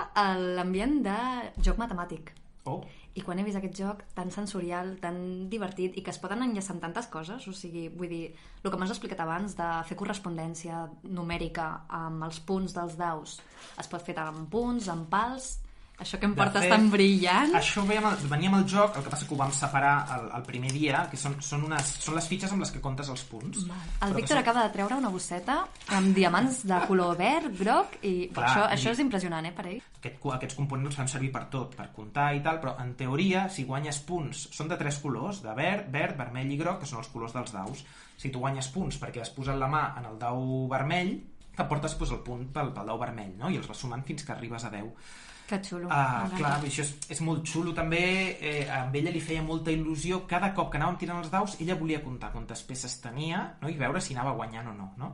Speaker 2: l'ambient de joc matemàtic. I quan he vist aquest joc tan sensorial, tan divertit, i que es poden enllaçar amb tantes coses, o sigui, vull dir, el que m'has explicat abans de fer correspondència numèrica amb els punts dels daus, es pot fer amb punts, amb pals, això que em portes tan brillant.
Speaker 1: Això venia amb el joc, el que passa que ho vam separar el primer dia, que són les fitxes amb les que comptes els punts.
Speaker 2: El Víctor acaba de treure una bosseta amb diamants de color verd, groc, i clar, això és impressionant, per ell.
Speaker 1: Aquests components els fem servir per tot, per comptar i tal, però en teoria, si guanyes punts, són de 3 colors, de verd, vermell i groc, que són els colors dels daus. Si tu guanyes punts perquè has posat la mà en el dau vermell, t'aportes el punt pel dau vermell, no? I els vas sumant fins que arribes a 10.
Speaker 2: Que xulo.
Speaker 1: Clar, això és molt xulo també. Amb ella li feia molta il·lusió. Cada cop que anàvem tirant els daus, ella volia comptar quantes peces tenia, no? I veure si anava guanyant o no?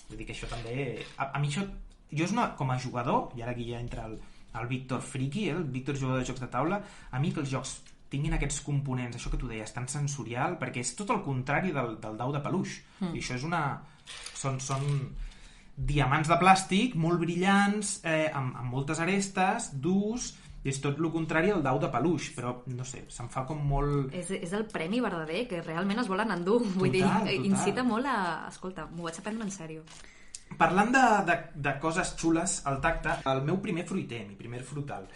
Speaker 1: Vull dir que això també... A mi això... Jo com a jugador, i ara aquí ja entra el Víctor Friki, el Víctor jugador de jocs de taula, a mi que els jocs tinguin aquests components, això que tu deies, tan sensorial, perquè és tot el contrari del dau de peluix. I això és una... Són diamants de plàstic molt brillants, amb moltes arestes, durs, i és tot el contrari al dau de peluix, però no sé, se'm fa com molt...
Speaker 2: És el premi verdader, que realment es volen endur, vull dir, incita molt a... Escolta, m'ho vaig a prendre en sèrio.
Speaker 1: Parlant de coses xules al tacte, el meu primer fruiter, mi primer frutal,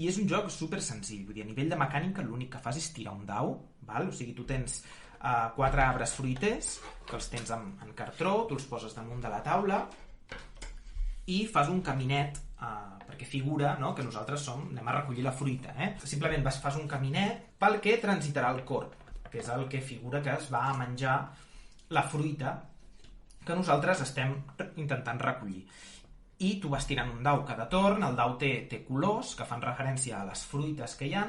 Speaker 1: i és un joc super senzill, vull dir, a nivell de mecànica l'únic que fas és tirar un dau, val? O sigui, tu tens 4 arbres fruiters, que els tens en cartró, tu els poses damunt de la taula, i fas un caminet, perquè figura, no?, que nosaltres anem a recollir la fruita. Simplement fas un caminet pel que transitarà el corb, que és el que figura que es va a menjar la fruita que nosaltres estem intentant recollir. I tu vas tirant un dau cada torn, el dau té colors que fan referència a les fruites que hi ha,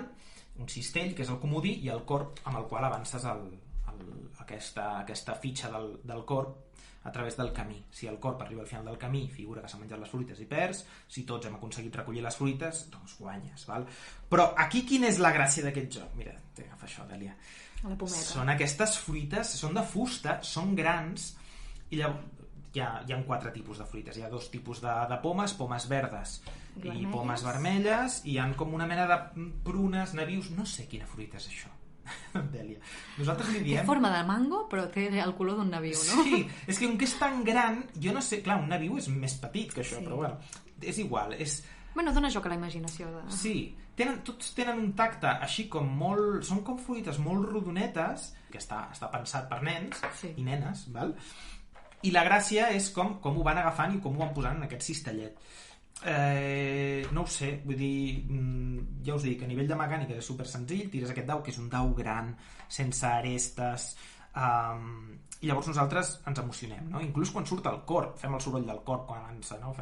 Speaker 1: un cistell, que és el comodí, i el corb amb el qual avances aquesta fitxa del corb a través del camí. Si el corb arriba al final del camí, figura que s'ha menjat les fruites i perds. Si tots hem aconseguit recollir les fruites, doncs guanyes, val? Però aquí quina és la gràcia d'aquest joc? Mira, agafa això, Dèlia.
Speaker 2: La pometa.
Speaker 1: Són aquestes fruites, són de fusta, són grans, i llavors hi ha 4 tipus de fruites. Hi ha 2 tipus de pomes, pomes verdes i pomes vermelles, i hi ha com una mena de prunes, nabius, no sé quina fruita és això. Dèlia. Nosaltres li diem...
Speaker 2: Té forma de mango, però té el color d'un nabiu, no?
Speaker 1: Sí, és que com que és tan gran, jo no sé... Clar, un nabiu és més petit que això, sí. Però bueno, és igual, és...
Speaker 2: Bueno, dona joc a la imaginació.
Speaker 1: Sí, tots tenen un tacte així com molt... Són com fruites molt rodonetes, que està pensat per nens i nenes, val? I la gràcia és com ho van agafant i com ho van posant en aquest cistellet. No ho sé, vull dir, ja us dic, a nivell de mecànica és super senzill, tires aquest dau, que és un dau gran, sense arestes, i llavors nosaltres ens emocionem, no? Inclús quan surt el corb, fem el soroll del corb quan avança, no?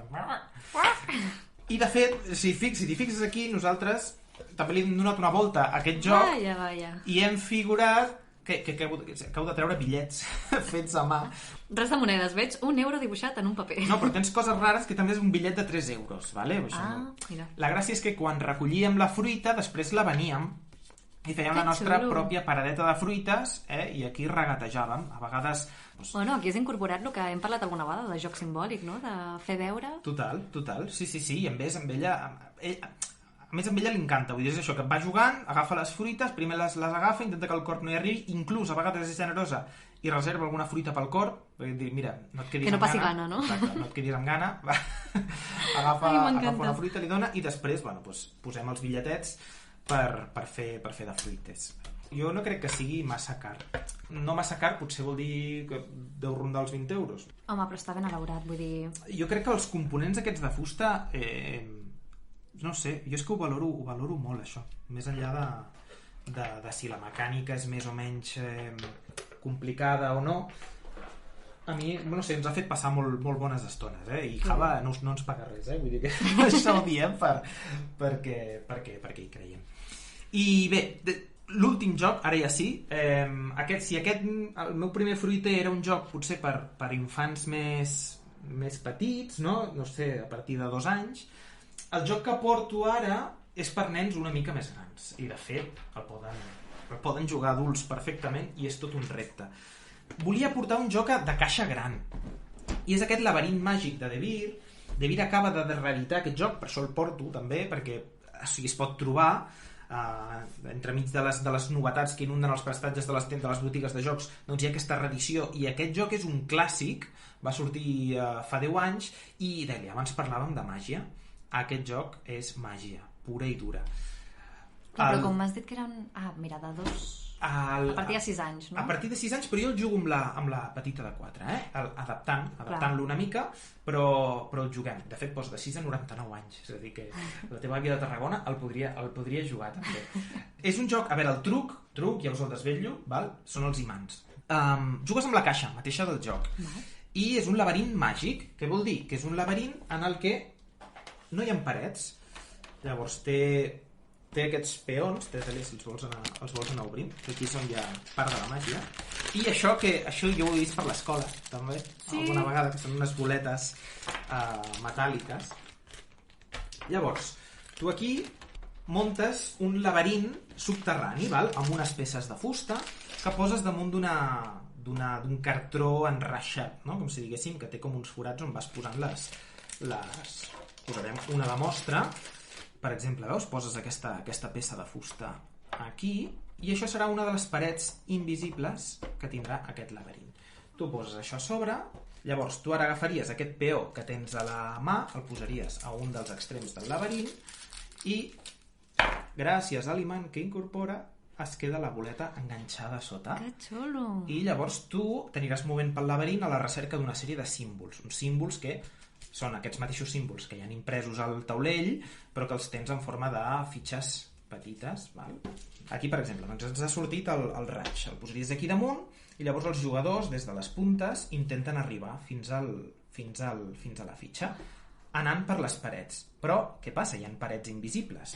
Speaker 1: I de fet, si t'hi fixes aquí, nosaltres també li hem donat una volta a aquest joc.
Speaker 2: Vaja.
Speaker 1: I hem figurat que heu de treure bitllets fets a mà.
Speaker 2: Res de monedes, veig un euro dibuixat en un paper.
Speaker 1: No, però tens coses rares, que també és un bitllet de 3 euros, vale?
Speaker 2: Mira.
Speaker 1: La gràcia és que quan recollíem la fruita, després la veníem i fèiem la nostra pròpia paradeta de fruites, i aquí regatejàvem. A vegades...
Speaker 2: Bueno, aquí has incorporat el que hem parlat alguna vegada, de joc simbòlic, no? De fer veure...
Speaker 1: Total. Sí. I a més, amb ella... A més, amb ella li encanta, vull dir, és això, que va jugant, agafa les fruites, primer les agafa, intenta que el corb no hi arribi, inclús a vegades és generosa i reserva alguna fruita pel corb, perquè dir, mira, no et quedis amb gana.
Speaker 2: Que no passi gana, no?
Speaker 1: Exacte, no et quedis amb gana, agafa una fruita, li dona, i després, bueno, doncs, posem els bitlletets per fer de fruites. Jo no crec que sigui massa car. No massa car potser vol dir que deu rondar els 20 euros.
Speaker 2: Home, però està ben elaborat, vull dir...
Speaker 1: Jo crec que els components aquests de fusta... no sé, jo és que ho valoro molt, això. Més enllà de si la mecànica és més o menys complicada o no, a mi, no sé, ens ha fet passar molt bones estones, i Java no ens paga res, vull dir que això ho diem perquè hi creiem. I bé, l'últim joc, ara ja sí, el meu primer fruiter era un joc potser per infants més petits, no sé, a partir de 2 anys. El joc que porto ara és per nens una mica més grans, i de fet el poden jugar adults perfectament, i és tot un repte. Volia portar un joc de caixa gran, i és aquest laberint màgic de De Beer. De Beer acaba de reeditar aquest joc, per això el porto també, perquè es pot trobar entremig de les novetats que inunden els prestatges de les botigues de jocs, doncs hi ha aquesta reedició, i aquest joc és un clàssic, va sortir fa 10 anys, i Dèlia, abans parlàvem de màgia. Aquest joc és màgia, pura i dura.
Speaker 2: Clar, però com m'has dit que eren... mira, de 2... A partir de 6 anys, no?
Speaker 1: A partir de 6 anys, però jo el jugo amb la petita de 4, adaptant-lo una mica, però el juguem. De fet, posa de 6 a 99 anys, és a dir, que la teva àvia de Tarragona el podria jugar, també. És un joc... A veure, el truc, ja us el desvetllo, val? Són els imants. Jugues amb la caixa mateixa del joc. I és un laberint màgic. Què vol dir? Que és un laberint en el que no hi ha parets. Llavors té aquests peons, si els vols anar obrint, que aquí són ja part de la màgia. I això jo ho he vist per l'escola, també, alguna vegada, que són unes boletes metàl·liques. Llavors, tu aquí muntes un laberint subterrani, val? Amb unes peces de fusta que poses damunt d'un cartró enreixat, no? Com si diguéssim que té com uns forats on vas posant posarem una de mostra. Per exemple, veus? Poses aquesta peça de fusta aquí i això serà una de les parets invisibles que tindrà aquest laberint. Tu poses això a sobre, llavors tu ara agafaries aquest peó que tens a la mà, el posaries a un dels extrems del laberint i gràcies a l'imant que incorpora es queda la boleta enganxada a sota.
Speaker 2: Que xulo! I
Speaker 1: llavors tu t'aniràs movent pel laberint a la recerca d'una sèrie de símbols, uns símbols que són aquests mateixos símbols que hi ha impresos al taulell, però que els tens en forma de fitxes petites. Val? Aquí, per exemple, doncs ens ha sortit el raig. El posaries aquí damunt i llavors els jugadors, des de les puntes, intenten arribar fins a la fitxa, anant per les parets. Però, què passa? Hi ha parets invisibles.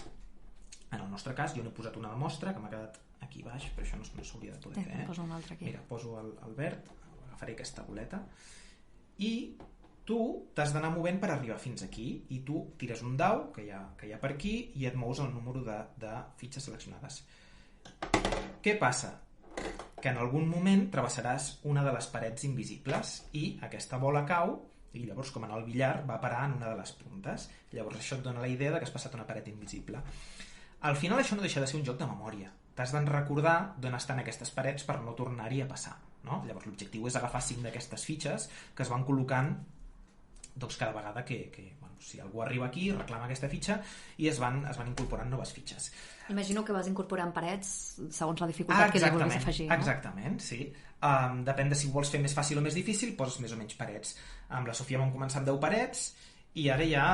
Speaker 1: En el nostre cas, jo n'he posat una de mostra, que m'ha quedat aquí baix, però això no s'hauria de poder fer.
Speaker 2: Poso un altre aquí.
Speaker 1: Mira, poso el verd, agafaré aquesta boleta, i tu t'has d'anar movent per arribar fins aquí i tu tires un dau que hi ha per aquí i et mous el número de fitxes seleccionades. Què passa? Que en algun moment travessaràs una de les parets invisibles i aquesta bola cau i llavors, com en el billar, va parar en una de les puntes. Llavors això et dona la idea de que has passat una paret invisible. Al final això no deixa de ser un joc de memòria. T'has de recordar d'on estan aquestes parets per no tornar-hi a passar, no? Llavors l'objectiu és agafar 5 d'aquestes fitxes que es van col·locant doncs cada vegada que si algú arriba aquí, reclama aquesta fitxa i es van incorporant noves fitxes.
Speaker 2: Imagino que vas incorporant parets segons la dificultat que li vulguis afegir, no?
Speaker 1: Exactament, sí. Depèn de si ho vols fer més fàcil o més difícil, poses més o menys parets. Amb la Sofia vam començar amb 10 parets i ara ja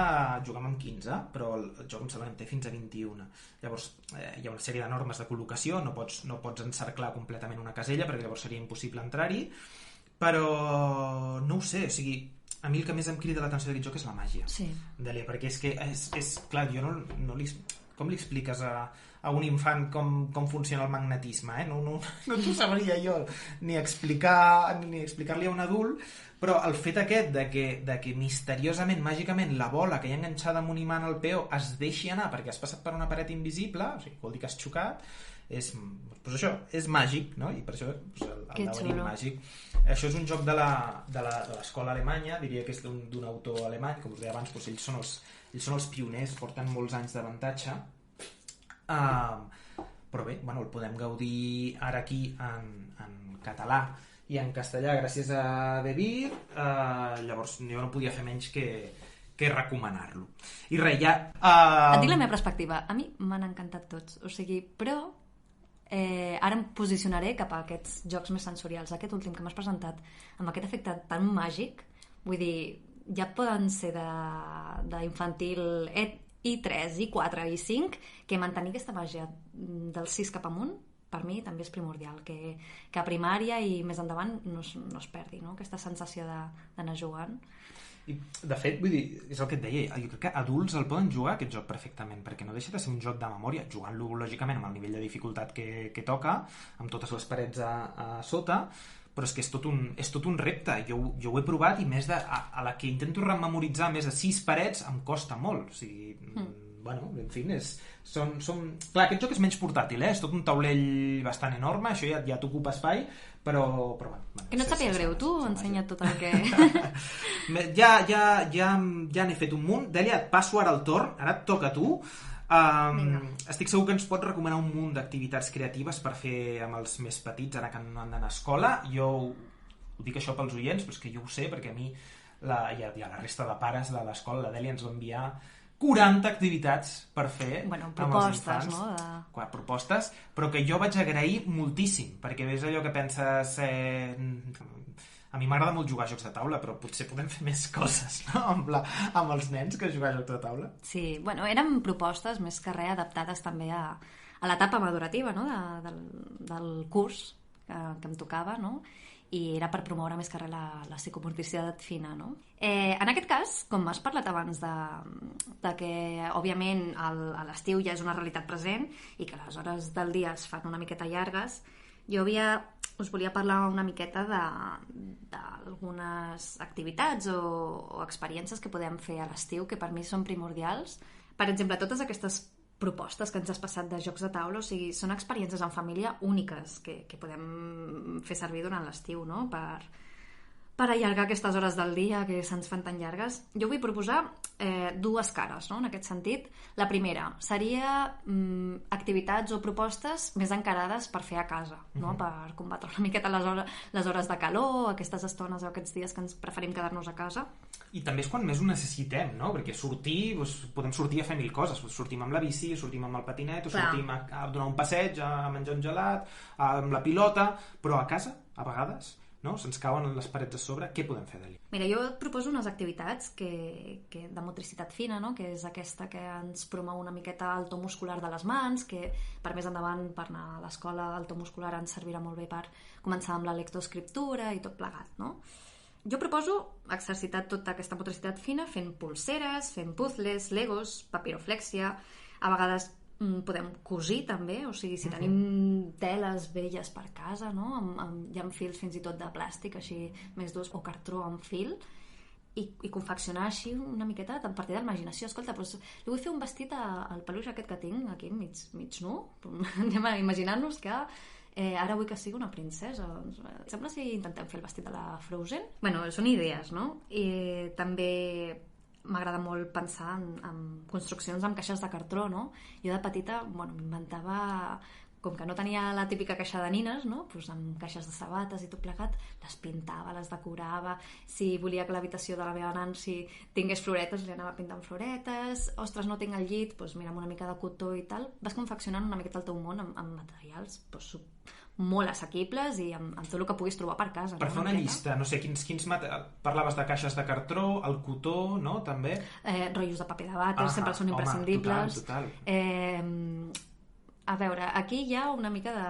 Speaker 1: juguem amb 15, però el joc em sembla que en té fins a 21. Llavors hi ha una sèrie de normes de col·locació, no pots encerclar completament una casella perquè llavors seria impossible entrar-hi, però no ho sé, o sigui, a mi el que més em crida l'atenció d'aquest joc és la màgia.
Speaker 2: Sí.
Speaker 1: Dèlia, perquè és que és clar, jo com li expliques a un infant com funciona el magnetisme, eh? No t'ho sabria jo ni explicar-li a un adult, però el fet aquest de que misteriosament, màgicament, la bola que hi ha enganxada amb un imant al peó es deixi anar perquè has passat per una paret invisible, o sigui, vol dir que has xocat, doncs això, és màgic, no? I per això el laberint màgic. Això és un joc de l'escola alemanya, diria que és d'un autor alemany, com us deia abans, doncs ells són els pioners, porten molts anys d'avantatge, però bé, el podem gaudir ara aquí en català i en castellà gràcies a Devir, llavors jo no podia fer menys que recomanar-lo. I res, ja...
Speaker 2: Et dic la meva perspectiva, a mi m'han encantat tots, o sigui, però ara em posicionaré cap a aquests jocs més sensorials. Aquest últim que m'has presentat, amb aquest efecte tan màgic, vull dir, ja poden ser d'infantil I3, I4, I5, que mantenir aquesta màgia del 6 cap amunt, per mi també és primordial, que a primària i més endavant no es perdi, no? Aquesta sensació d'anar jugant.
Speaker 1: I, de fet, vull dir, és el que et deia, jo crec que adults el poden jugar aquest joc perfectament, perquè no deixa de ser un joc de memòria, jugant-lo lògicament amb el nivell de dificultat que toca, amb totes les parets a sota, però és que és tot un repte. Jo ho he provat i a la que intento rememoritzar més de 6 parets em costa molt, o sigui... en fi, clar, aquest joc és menys portàtil, és tot un taulell bastant enorme, això ja t'ocupa espai, però
Speaker 2: que no et sàpiga greu, tu ensenya't tot el que...
Speaker 1: Ja n'he fet un munt. Dèlia, et passo ara el torn, ara et toca a tu. Estic segur que ens pot recomanar un munt d'activitats creatives per fer amb els més petits, ara que no han d'anar a escola. Jo ho dic això pels oients, però és que jo ho sé, perquè a mi la resta de pares de l'escola, la Dèlia ens va enviar 40 activitats per fer amb els infants. No? Propostes, però que jo vaig agrair moltíssim, perquè és allò que penses... A mi m'agrada molt jugar a jocs de taula, però potser podem fer més coses, no? amb els nens que jugar a jocs de taula.
Speaker 2: Sí, eren propostes més que res adaptades també a l'etapa madurativa, no? del curs que em tocava, no? I era per promoure més que res la psicomotricitat fina, no? En aquest cas, com has parlat abans de que, òbviament, a l'estiu ja és una realitat present i que les hores del dia es fan una miqueta llargues, jo us volia parlar una miqueta d'algunes activitats o experiències que podem fer a l'estiu que per mi són primordials. Per exemple, totes aquestes propostes que ens has passat de jocs de taula, o sigui, són experiències en família úniques que podem fer servir durant l'estiu, no? Per allargar aquestes hores del dia que se'ns fan tan llargues. Jo vull proposar dues cares, no? En aquest sentit. La primera seria activitats o propostes més encarades per fer a casa, no? Per combatre una miqueta les hores de calor, aquestes estones o aquests dies que ens preferim quedar-nos a casa.
Speaker 1: I també és quan més ho necessitem, no? Perquè sortir, podem sortir a fer mil coses. Sortim amb la bici, sortim amb el patinet, o sortim a donar un passeig, a menjar un gelat, amb la pilota, però a casa, a vegades... No? Se'ns cauen les parets a sobre, què podem fer d'allà?
Speaker 2: Mira, jo et proposo unes activitats de motricitat fina, no? Que és aquesta que ens promou una miqueta el to muscular de les mans, que per més endavant, per anar a l'escola, el to muscular ens servirà molt bé per començar amb la lectoescriptura i tot plegat, no? Jo proposo exercitar tota aquesta motricitat fina fent pulseres, fent puzzles, legos, papiroflèxia, a vegades podem cosir també, o sigui, si tenim teles velles per casa, no? Hi ha fils fins i tot de plàstic així més durs, o cartró amb fil, i confeccionar així una miqueta a partir de la imaginació. Escolta, doncs, jo vull fer un vestit al peluix aquest que tinc aquí mig nu. Anem a imaginar-nos que ara vull que sigui una princesa. Sembla si intentem fer el vestit de la Frozen? Bueno, són idees, no? I també m'agrada molt pensar en construccions amb caixes de cartró, no? Jo de petita, m'inventava, com que no tenia la típica caixa de nines, no? Pues amb caixes de sabates i tot plegat, les pintava, les decorava. Si volia que l'habitació de la meva Nancy tingués floretes, li anava pintant floretes. Ostres, no tinc el llit, doncs mira, amb una mica de cotó i tal. Vas confeccionant una miqueta el teu món amb materials molt assequibles i amb tot el que puguis trobar per casa.
Speaker 1: Per fer una llista, no sé, quins parlaves de caixes de cartró, el cotó, no? També?
Speaker 2: Rotllos de paper de vàter, sempre són imprescindibles.
Speaker 1: Total.
Speaker 2: A veure, aquí hi ha una mica de...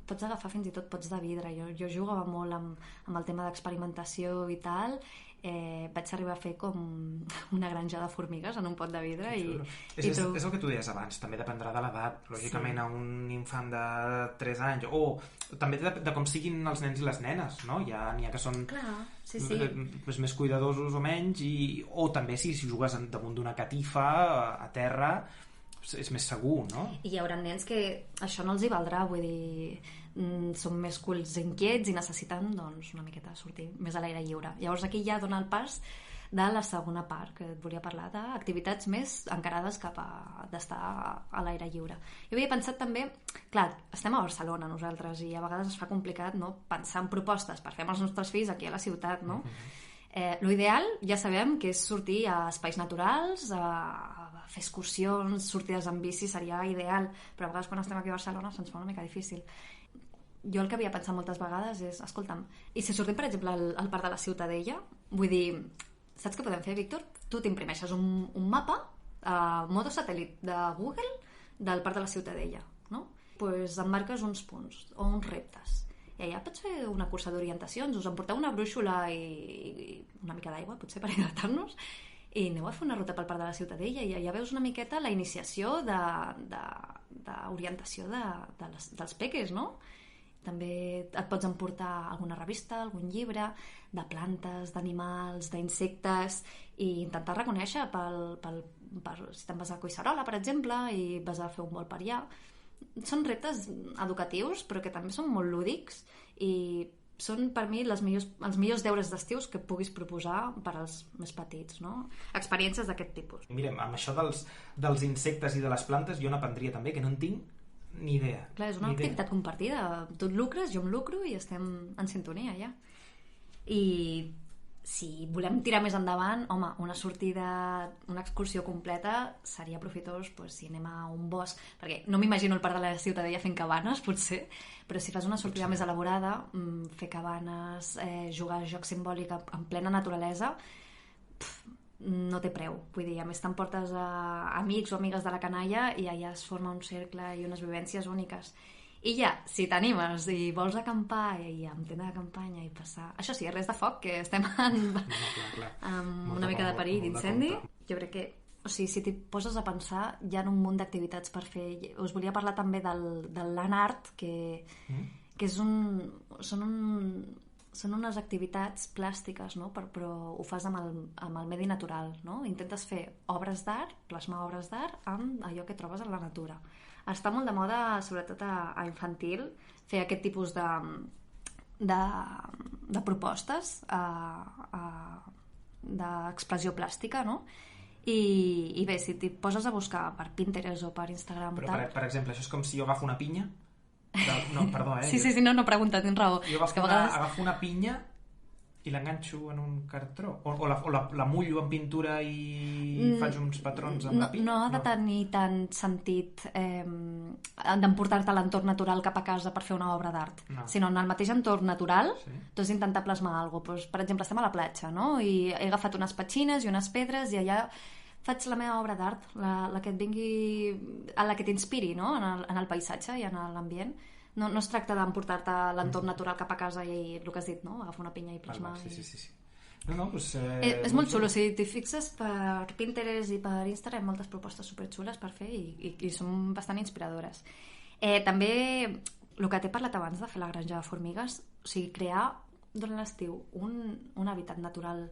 Speaker 2: Pots agafar fins i tot pots de vidre. Jo jugava molt amb el tema d'experimentació i tal. Vaig arribar a fer com una granja de formigues en un pot de vidre.
Speaker 1: És el que tu deies abans, també dependrà de l'edat. Lògicament, a un infant de 3 anys, o també de com siguin els nens i les nenes, no? N'hi ha que són més cuidadosos o menys, o també si jugues damunt d'una catifa a terra, és més segur, no?
Speaker 2: I hi haurà nens que això no els hi valdrà, vull dir, són més cults inquiets i necessiten, doncs, una miqueta sortir més a l'aire lliure. Llavors aquí ja dona el pas de la segona part, que et volia parlar d'activitats més encarades cap d'estar a l'aire lliure. Jo havia pensat també, clar, estem a Barcelona nosaltres i a vegades es fa complicat, no?, pensar en propostes per fer amb els nostres fills aquí a la ciutat, no? L'ideal, ja sabem, que és sortir a espais naturals, a fer excursions, sortides en bici seria ideal, però a vegades quan estem aquí a Barcelona se'ns fa una mica difícil. Jo el que havia pensat moltes vegades és, escolta'm, i si sortim, per exemple, al Parc de la Ciutadella, vull dir, saps què podem fer, Víctor? Tu t'imprimeixes un mapa, modo satèl·lit de Google, del Parc de la Ciutadella, no? Pues emmarques uns punts o uns reptes. I allà pots fer una cursa d'orientacions, us emporteu una brúixola i una mica d'aigua, potser per hidratar-nos, i aneu a fer una ruta pel Parc de la Ciutadella i ja veus una miqueta la iniciació d'orientació dels peques, no? També et pots emportar alguna revista, algun llibre de plantes, d'animals, d'insectes, i intentar reconèixer si te'n vas a Collserola, per exemple, i vas a fer un vol per allà. Són reptes educatius, però que també són molt lúdics, i són per mi els millors deures d'estius que puguis proposar per als més petits, no? Experiències d'aquest tipus.
Speaker 1: Mirem, amb això dels insectes i de les plantes jo n'aprendria també, que no en tinc ni idea.
Speaker 2: Clar, és una activitat compartida. Tu et lucres, jo em lucro i estem en sintonia ja. I si volem tirar més endavant, home, una sortida, una excursió completa seria profitós, si anem a un bosc, perquè no m'imagino el parc de la Ciutadella fent cabanes, potser, però si fas una sortida més elaborada, fer cabanes, jugar a joc simbòlic en plena naturalesa, no té preu. Vull dir, a més t'emportes amics o amigues de la canalla i allà es forma un cercle i unes vivències úniques. I ja, si t'animes i vols acampar i amb tenda de campanya i passar... Això sí, res de foc, que estem amb una mica de perill d'incendi. Jo crec que, si t'hi poses a pensar, hi ha un munt d'activitats per fer. Us volia parlar també del land art, que són unes activitats plàstiques, no? Però ho fas amb el medi natural, no? Intentes fer obres d'art, plasmar obres d'art amb allò que trobes en la natura. Està molt de moda, sobretot a infantil, fer aquest tipus de propostes d'expressió plàstica, no? I bé, si t'hi poses a buscar per Pinterest o per Instagram...
Speaker 1: Però, per exemple, això és com si jo agafo una pinya. No, perdó,
Speaker 2: Sí, no pregunta, tens raó.
Speaker 1: Jo agafo una pinya i l'enganxo en un cartró o la mullo en pintura i faig uns patrons amb la pinya.
Speaker 2: No ha de tenir tant sentit d'emportar-te a l'entorn natural cap a casa per fer una obra d'art, sinó en el mateix entorn natural tu has d'intentar plasmar alguna cosa. Per exemple, estem a la platja, no? I he agafat unes petxines i unes pedres i allà faig la meva obra d'art, la que et vingui, la que t'inspiri, no? En el paisatge i en l'ambient. No es tracta d'emportar-te l'entorn natural cap a casa i el que has dit, no? Agafar una pinya i plasmar.
Speaker 1: Sí. Doncs,
Speaker 2: és molt xulo. Si t'hi fixes per Pinterest i per Instagram, moltes propostes superxules per fer i són bastant inspiradores. També el que t'he parlat abans de fer la granja de formigues, o sigui, crear durant l'estiu un hàbitat natural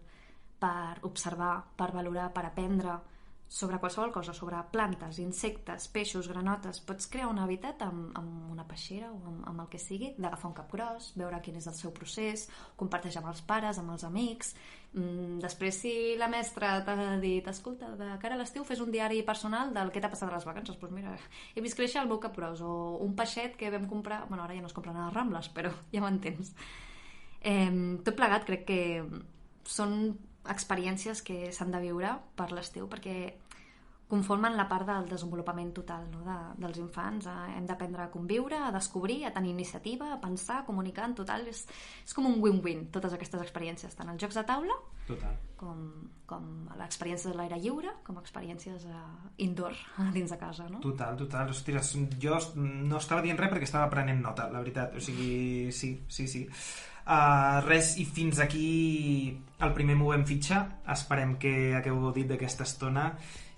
Speaker 2: per observar, per valorar, per aprendre sobre qualsevol cosa, sobre plantes, insectes, peixos, granotes. Pots crear un hàbitat amb una peixera o amb el que sigui, d'agafar un capgròs, veure quin és el seu procés, comparteix amb els pares, amb els amics. Després, si la mestra t'ha dit, escolta, de cara a l'estiu fes un diari personal del que t'ha passat a les vacances, doncs mira, he vist créixer el meu capgròs, o un peixet que vam comprar, bueno, ara ja no es compren a les Rambles, però ja m'entens. Tot plegat crec que són experiències que s'han de viure per l'estiu perquè conformen la part del desenvolupament total, no? dels infants. Hem d'aprendre a conviure, a descobrir, a tenir iniciativa, a pensar, a comunicar. En total és com un win-win totes aquestes experiències, tant els jocs de taula com l'experiència de l'aire lliure, com experiències indoor dins de casa, no?
Speaker 1: Total. Ostres, jo no estava dient res perquè estava prenent nota, la veritat. O sigui, sí. Res, i fins aquí el primer Movem Fitxa. Esperem que hagueu gaudit d'aquesta estona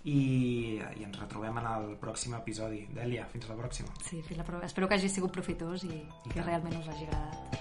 Speaker 1: i ens retrobem en el pròxim episodi. Dèlia, fins la pròxima.
Speaker 2: Sí, espero que hagi sigut profitós i que realment us hagi agradat.